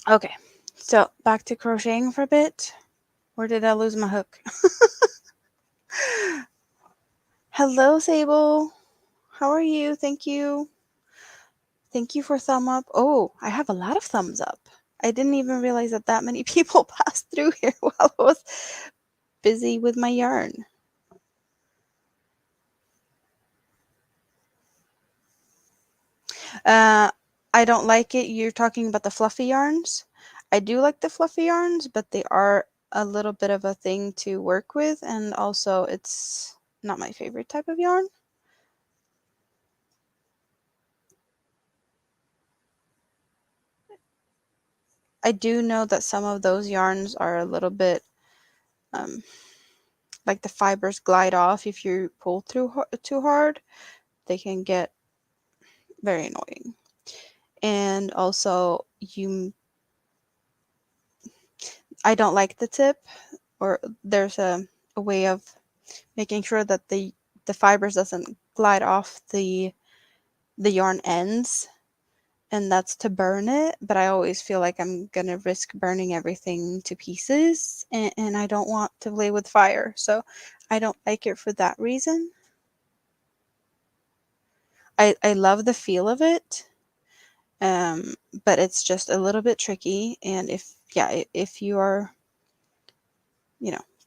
Okay, so back to crocheting for a bit. Where did I lose my hook? Hello, Sable. How are you? Thank you. Thank you for thumb up. Oh, I have a lot of thumbs up. I didn't even realize that that many people passed through here while I was busy with my yarn. Uh, I don't like it. You're talking about the fluffy yarns. I do like the fluffy yarns, but they are a little bit of a thing to work with, and also it's not my favorite type of yarn. I do know that some of those yarns are a little bit um, like the fibers glide off if you pull through too hard. They can get very annoying. And also, I don't like the tip, or there's a way of making sure that the fibers doesn't glide off the yarn ends, and that's to burn it. But I always feel like I'm gonna risk burning everything to pieces, and I don't want to play with fire, so I don't like it for that reason. I love the feel of it, um, but it's just a little bit tricky. And if you are,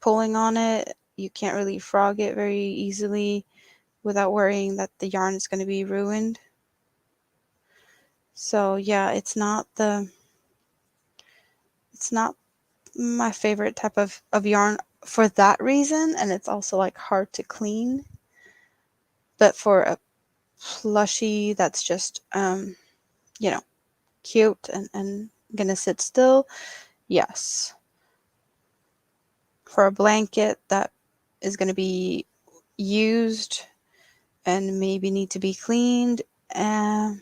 pulling on it, you can't really frog it very easily without worrying that the yarn is going to be ruined. So yeah, it's not my favorite type of yarn for that reason, and it's also like hard to clean. But for a plushie that's just you know, cute and gonna sit still, yes. For a blanket that is gonna be used and maybe need to be cleaned, no,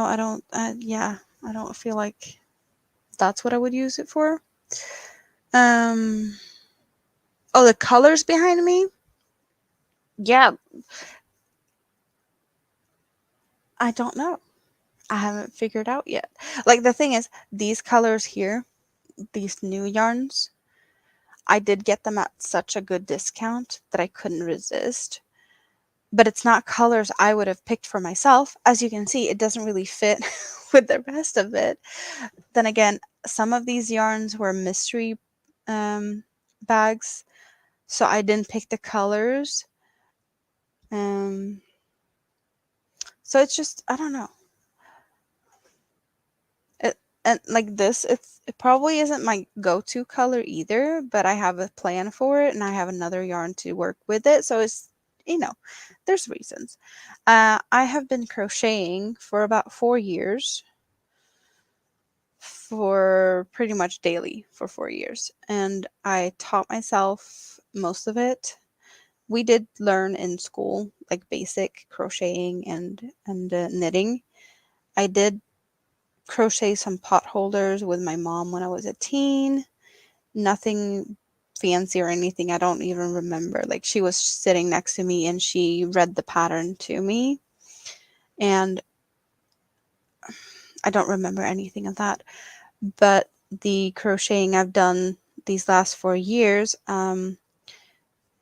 I don't. Yeah, I don't feel like that's what I would use it for. Um. Oh, the colors behind me. Yeah, I don't know. I haven't figured out yet. Like the thing is, these colors here, these new yarns, I did get them at such a good discount that I couldn't resist. But it's not colors I would have picked for myself. As you can see, it doesn't really fit with the rest of it. Then again, some of these yarns were mystery bags, so I didn't pick the colors. Um, so it's just, I don't know. It, and like this, it probably isn't my go-to color either, but I have a plan for it and I have another yarn to work with it. So it's, there's reasons. I have been crocheting for about 4 years. for pretty much daily for 4 years, and I taught myself most of it. We did learn in school like basic crocheting and knitting. I did crochet some pot holders with my mom when I was a teen. Nothing fancy or anything. I don't even remember. Like, she was sitting next to me and she read the pattern to me, and I don't remember anything of that. But the crocheting I've done these last 4 years,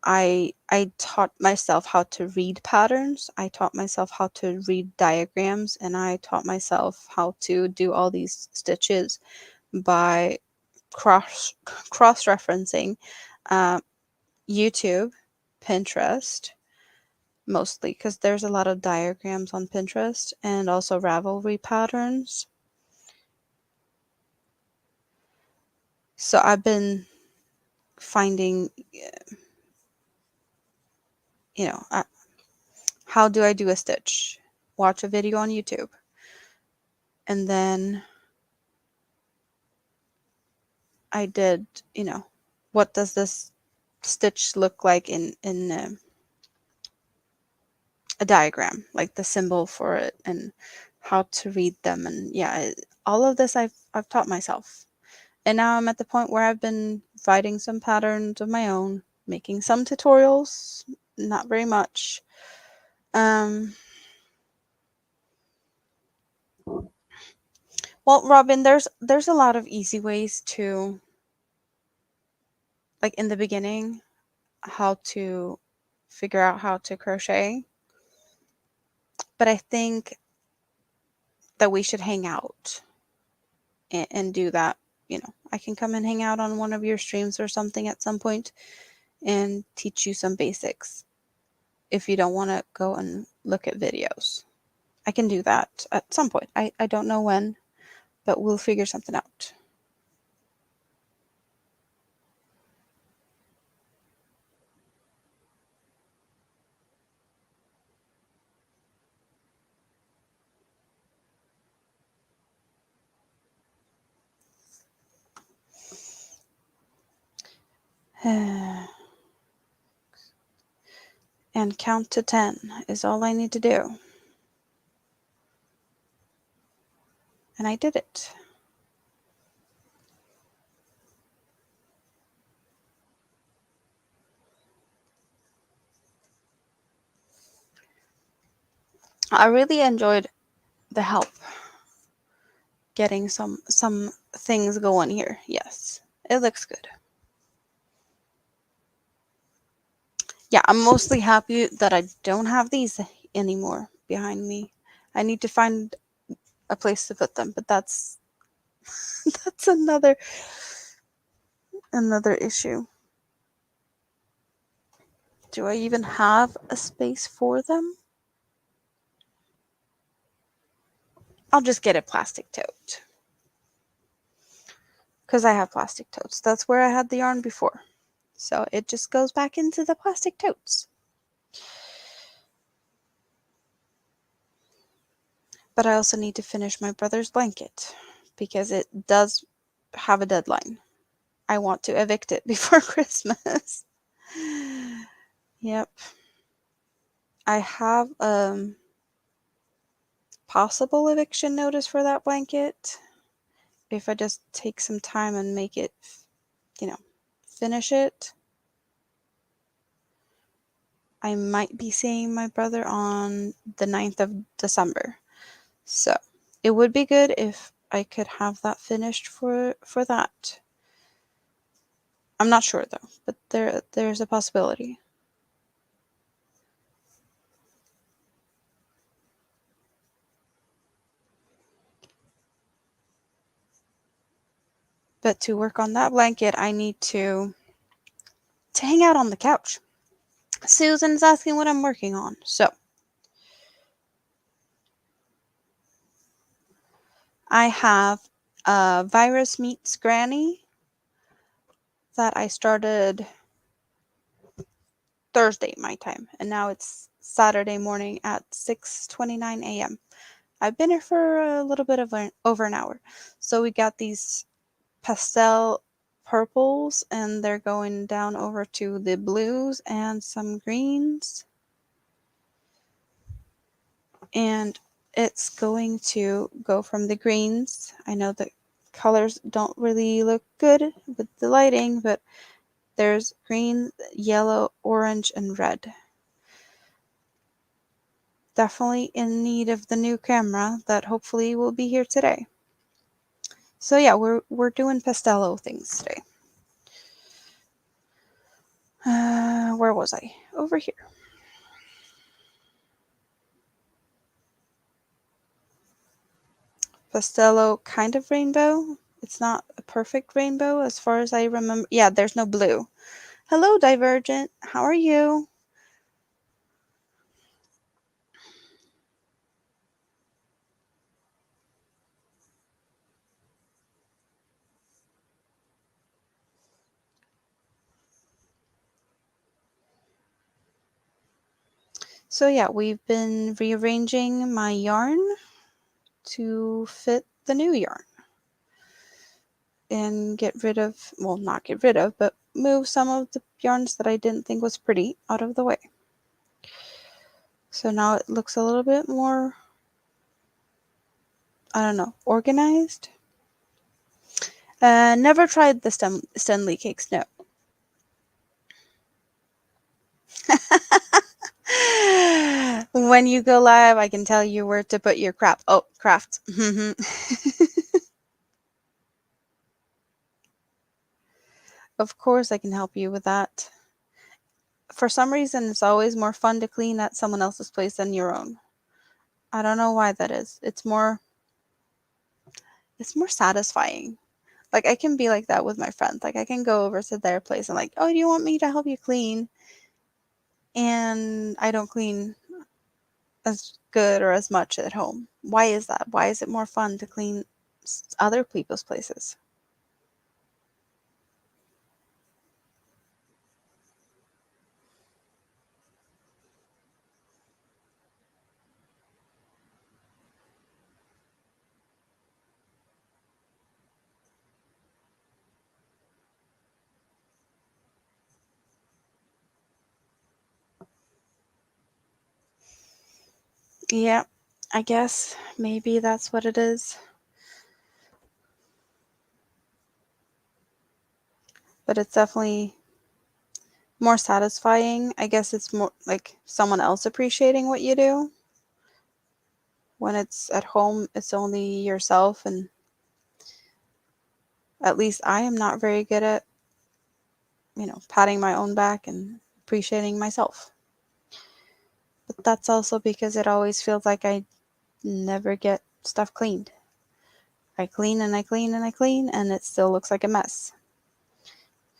I taught myself how to read patterns. I taught myself how to read diagrams, and I taught myself how to do all these stitches by cross referencing uh, YouTube, Pinterest, mostly because there's a lot of diagrams on Pinterest, and also Ravelry patterns. So I've been finding, you know, how do I do a stitch? Watch a video on YouTube, and then I did, what does this stitch look like in a diagram, like the symbol for it, and how to read them, and yeah, all of this I've taught myself. And now I'm at the point where I've been writing some patterns of my own, making some tutorials, not very much. Um, well, Robin, there's a lot of easy ways to, like, in the beginning, how to figure out how to crochet. But I think that we should hang out and do that. I can come and hang out on one of your streams or something at some point and teach you some basics if you don't want to go and look at videos. I can do that at some point. I don't know when, but we'll figure something out. And count to 10 is all I need to do. And I did it. I really enjoyed the help getting some things going here. Yes, it looks good. Yeah, I'm mostly happy that I don't have these anymore behind me. I need to find a place to put them, but that's that's another issue. Do I even have a space for them? I'll just get a plastic tote. Because I have plastic totes. That's where I had the yarn before. So it just goes back into the plastic totes. But I also need to finish my brother's blanket because it does have a deadline. I want to evict it before Christmas. Yep. I have possible eviction notice for that blanket. If I just take some time and make it, finish it, I might be seeing my brother on the 9th of December. So it would be good if I could have that finished for that. I'm not sure though, but there's a possibility. But to work on that blanket, I need to hang out on the couch. Susan's asking what I'm working on. So I have Virus Meets Granny that I started Thursday my time, and now it's Saturday morning at 6:29 a.m. I've been here for a little bit of over an hour. So we got these pastel purples, and they're going down over to the blues and some greens. And it's going to go from the greens. I know the colors don't really look good with the lighting, but there's green, yellow, orange, and red. Definitely in need of the new camera that hopefully will be here today. So yeah, we're doing pastello things today. Where was I? Over here. Pastello kind of rainbow. It's not a perfect rainbow as far as I remember. Yeah, there's no blue. Hello, Divergent. How are you? So yeah, we've been rearranging my yarn to fit the new yarn and get rid of, well, not get rid of, but move some of the yarns that I didn't think was pretty out of the way. So now it looks a little bit more, I don't know, organized. Never tried the Stanley cakes, no. When you go live, I can tell you where to put your crap. Oh, craft. Of course, I can help you with that. For some reason, it's always more fun to clean at someone else's place than your own. I don't know why that is. It's more satisfying. Like I can be like that with my friends. Like I can go over to their place and like, "Oh, do you want me to help you clean?" And I don't clean as good or as much at home. Why is that? Why is it more fun to clean other people's places? Yeah, I guess maybe that's what it is. But it's definitely more satisfying. I guess it's more like someone else appreciating what you do. When it's at home, it's only yourself, and at least I am not very good at, patting my own back and appreciating myself. But that's also because it always feels like I never get stuff cleaned. I clean and I clean and I clean, and it still looks like a mess.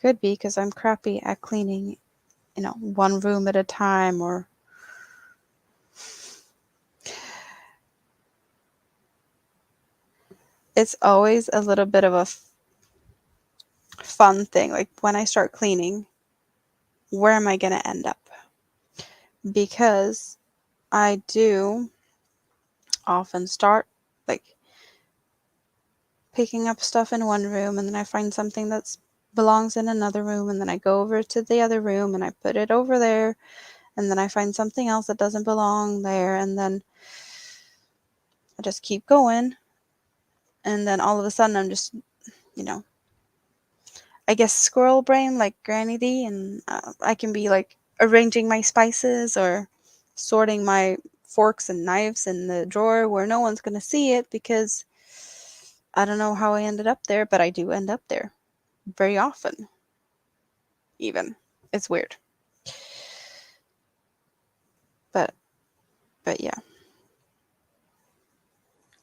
Could be because I'm crappy at cleaning, one room at a time, or it's always a little bit of a fun thing. Like when I start cleaning, where am I going to end up? Because I do often start like picking up stuff in one room, and then I find something that belongs in another room, and then I go over to the other room and I put it over there, and then I find something else that doesn't belong there, and then I just keep going, and then all of a sudden I'm just, you know, I guess squirrel brain like Granny D, and I can be like arranging my spices or sorting my forks and knives in the drawer where no one's going to see it because I don't know how I ended up there, but I do end up there very often, even. It's weird. But yeah.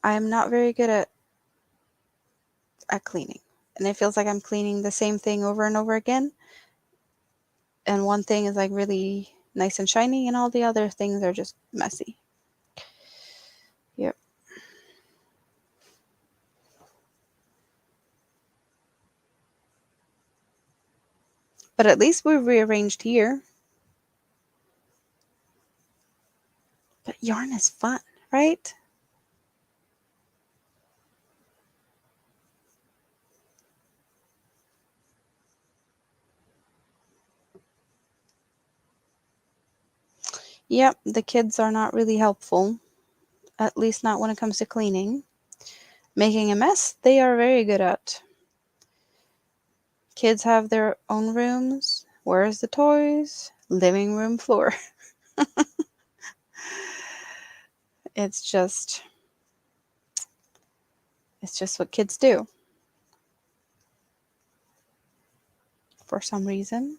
I am not very good at cleaning. And it feels like I'm cleaning the same thing over and over again. And one thing is like really nice and shiny, and all the other things are just messy. Yep. But at least we rearranged here. But yarn is fun, right? Yep, the kids are not really helpful, at least not when it comes to cleaning. Making a mess, they are very good at. Kids have their own rooms. Where's the toys? Living room floor. It's just what kids do for some reason.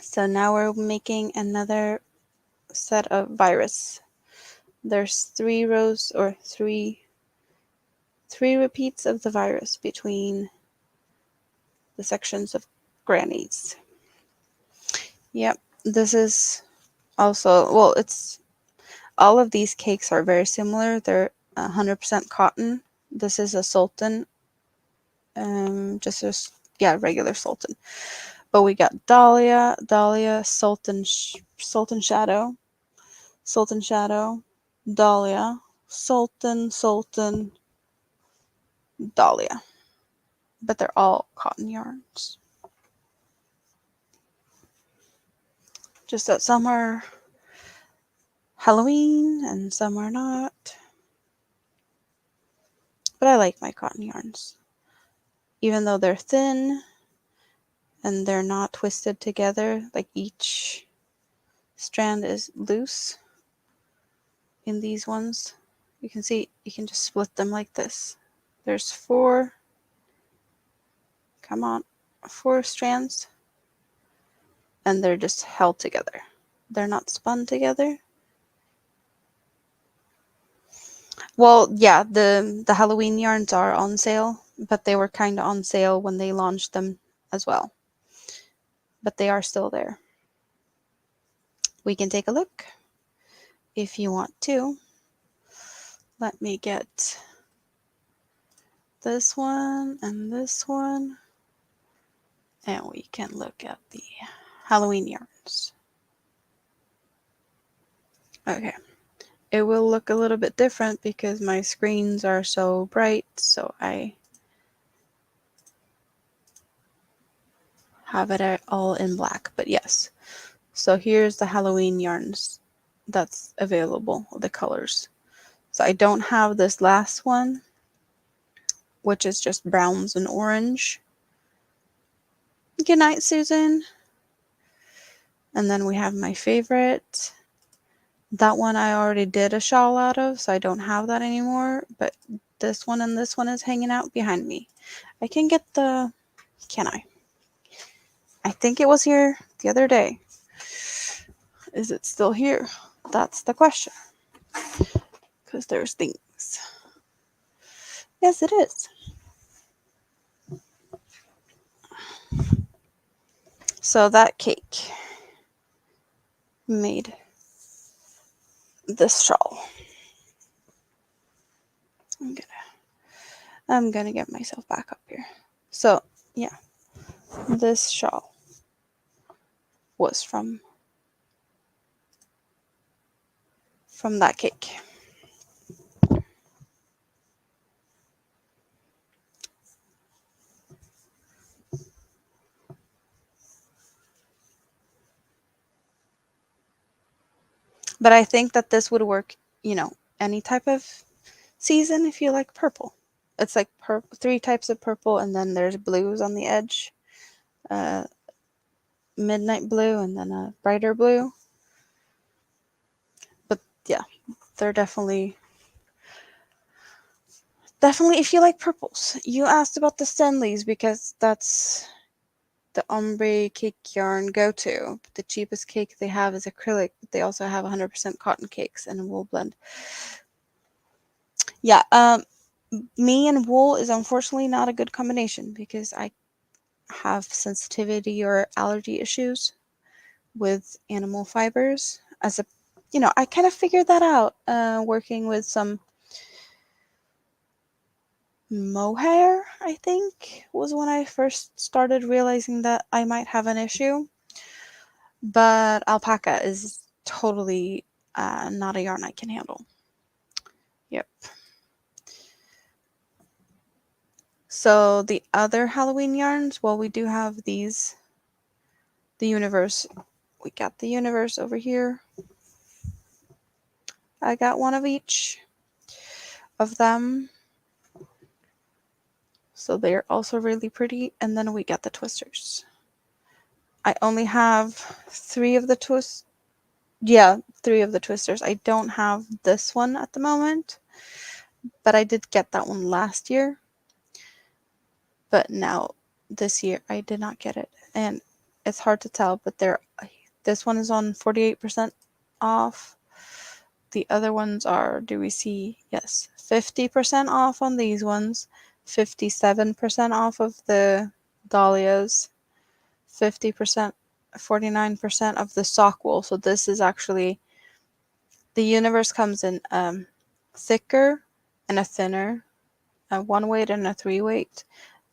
So now we're making another set of virus. There's 3 rows or three repeats of the virus between the sections of grannies. Yep, this is also, well, it's all of these cakes are very similar. They're 100% cotton. This is a sultan, just a regular sultan. But we got Dahlia, Sultan, Sultan Shadow, Dahlia, Sultan, Dahlia. But they're all cotton yarns. Just that some are Halloween and some are not. But I like my cotton yarns. Even though they're thin and they're not twisted together, like each strand is loose in these ones. You can see, you can just split them like this. There's 4 strands, and they're just held together. They're not spun together. Well, yeah, the Halloween yarns are on sale, but they were kind of on sale when they launched them as well. But they are still there. We can take a look if you want to. Let me get this one and this one, and we can look at the Halloween yarns. Okay. It will look a little bit different because my screens are so bright, so I have it all in black. But yes, so here's the Halloween yarns that's available, the colors. So I don't have this last one, which is just browns and orange. Good night, Susan. And then we have my favorite. That one I already did a shawl out of, so I don't have that anymore. But this one and this one is hanging out behind me. I can get the... Can I? I think it was here the other day. Is it still here? That's the question. Because there's things. Yes, it is. So that cake made this shawl. I'm gonna get myself back up here. So yeah, this shawl was from that cake. But I think that this would work, any type of season if you like purple. It's like 3 types of purple, and then there's blues on the edge. Midnight blue and then a brighter blue. But yeah, they're definitely if you like purples. You asked about the Stenleys because that's the ombre cake yarn go-to. The cheapest cake they have is acrylic, but they also have 100% cotton cakes and a wool blend. Yeah, me and wool is unfortunately not a good combination because I have sensitivity or allergy issues with animal fibers. I kind of figured that out working with some mohair, I think, was when I first started realizing that I might have an issue. But alpaca is totally not a yarn I can handle. Yep. So the other Halloween yarns, well, we do have these. The universe. We got the universe over here. I got one of each of them. So they're also really pretty. And then we got the twisters. I only have 3 of the twisters. Yeah, 3 of the twisters. I don't have this one at the moment, but I did get that one last year. But now this year I did not get it, and it's hard to tell. But this one is on 48% off. The other ones are, do we see? Yes, 50% off on these ones, 57% off of the dahlias, 50%, 49% of the sock wool. So this is actually, the universe comes in thicker and a thinner, a 1 weight and a 3 weight.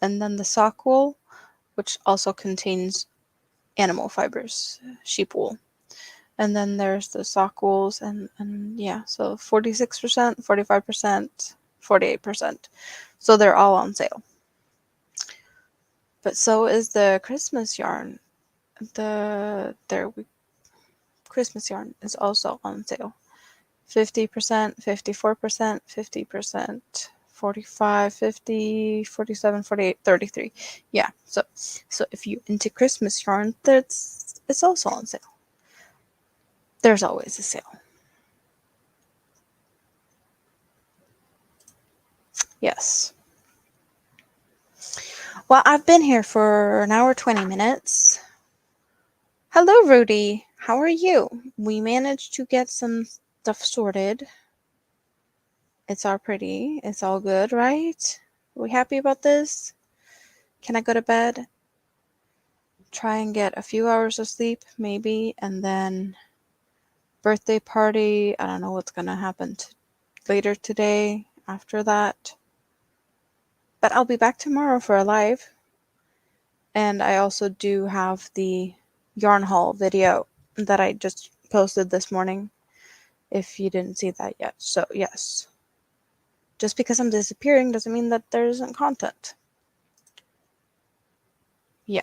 And then the sock wool, which also contains animal fibers, sheep wool. And then there's the sock wools, and yeah, so 46%, 45%, 48%. So they're all on sale. But so is the Christmas yarn. Christmas yarn is also on sale. 50%, 54%, 50%, 45, 50, 47, 48, 33. Yeah, so if you're into Christmas yarn, it's also on sale. There's always a sale. Yes. Well, I've been here for an hour 20 minutes. Hello, Rudy. How are you? We managed to get some stuff sorted. It's all pretty. It's all good, right? Are we happy about this? Can I go to bed? Try and get a few hours of sleep, maybe, and then birthday party. I don't know what's going to happen later today after that. But I'll be back tomorrow for a live. And I also do have the yarn haul video that I just posted this morning, if you didn't see that yet. So yes, just because I'm disappearing doesn't mean that there isn't content. Yeah.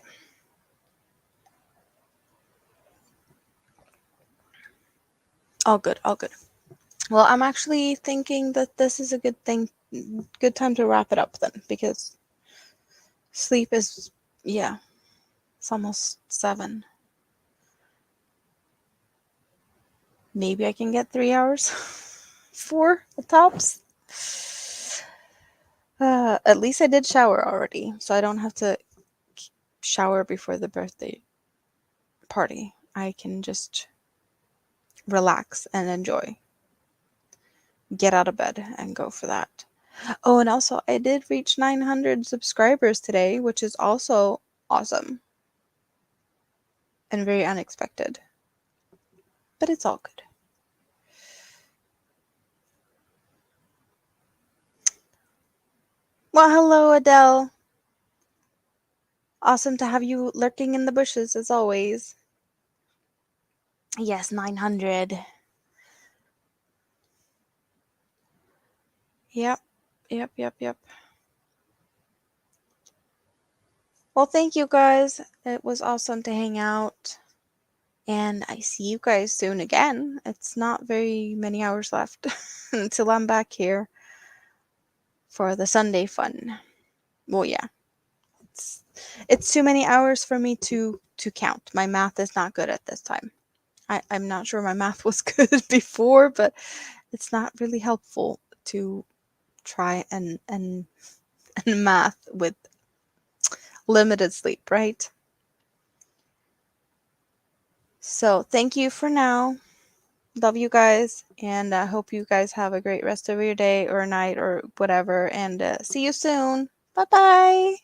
All good, all good. Well, I'm actually thinking that this is a good time to wrap it up then, because sleep is, yeah, it's almost 7. Maybe I can get 3 hours. 4 at tops. At least I did shower already, so I don't have to shower before the birthday party. I can just relax and enjoy. Get out of bed and go for that. Oh, and also I did reach 900 subscribers today, which is also awesome and very unexpected. But it's all good. Well, hello, Adele. Awesome to have you lurking in the bushes as always. Yes, 900. Yep. Well, thank you guys. It was awesome to hang out. And I see you guys soon again. It's not very many hours left until I'm back here for the Sunday fun. Well, yeah. It's too many hours for me to count. My math is not good at this time. I'm not sure my math was good before, but it's not really helpful to try and math with limited sleep, right? So thank you for now. Love you guys, and I hope you guys have a great rest of your day or night or whatever, and see you soon. Bye bye.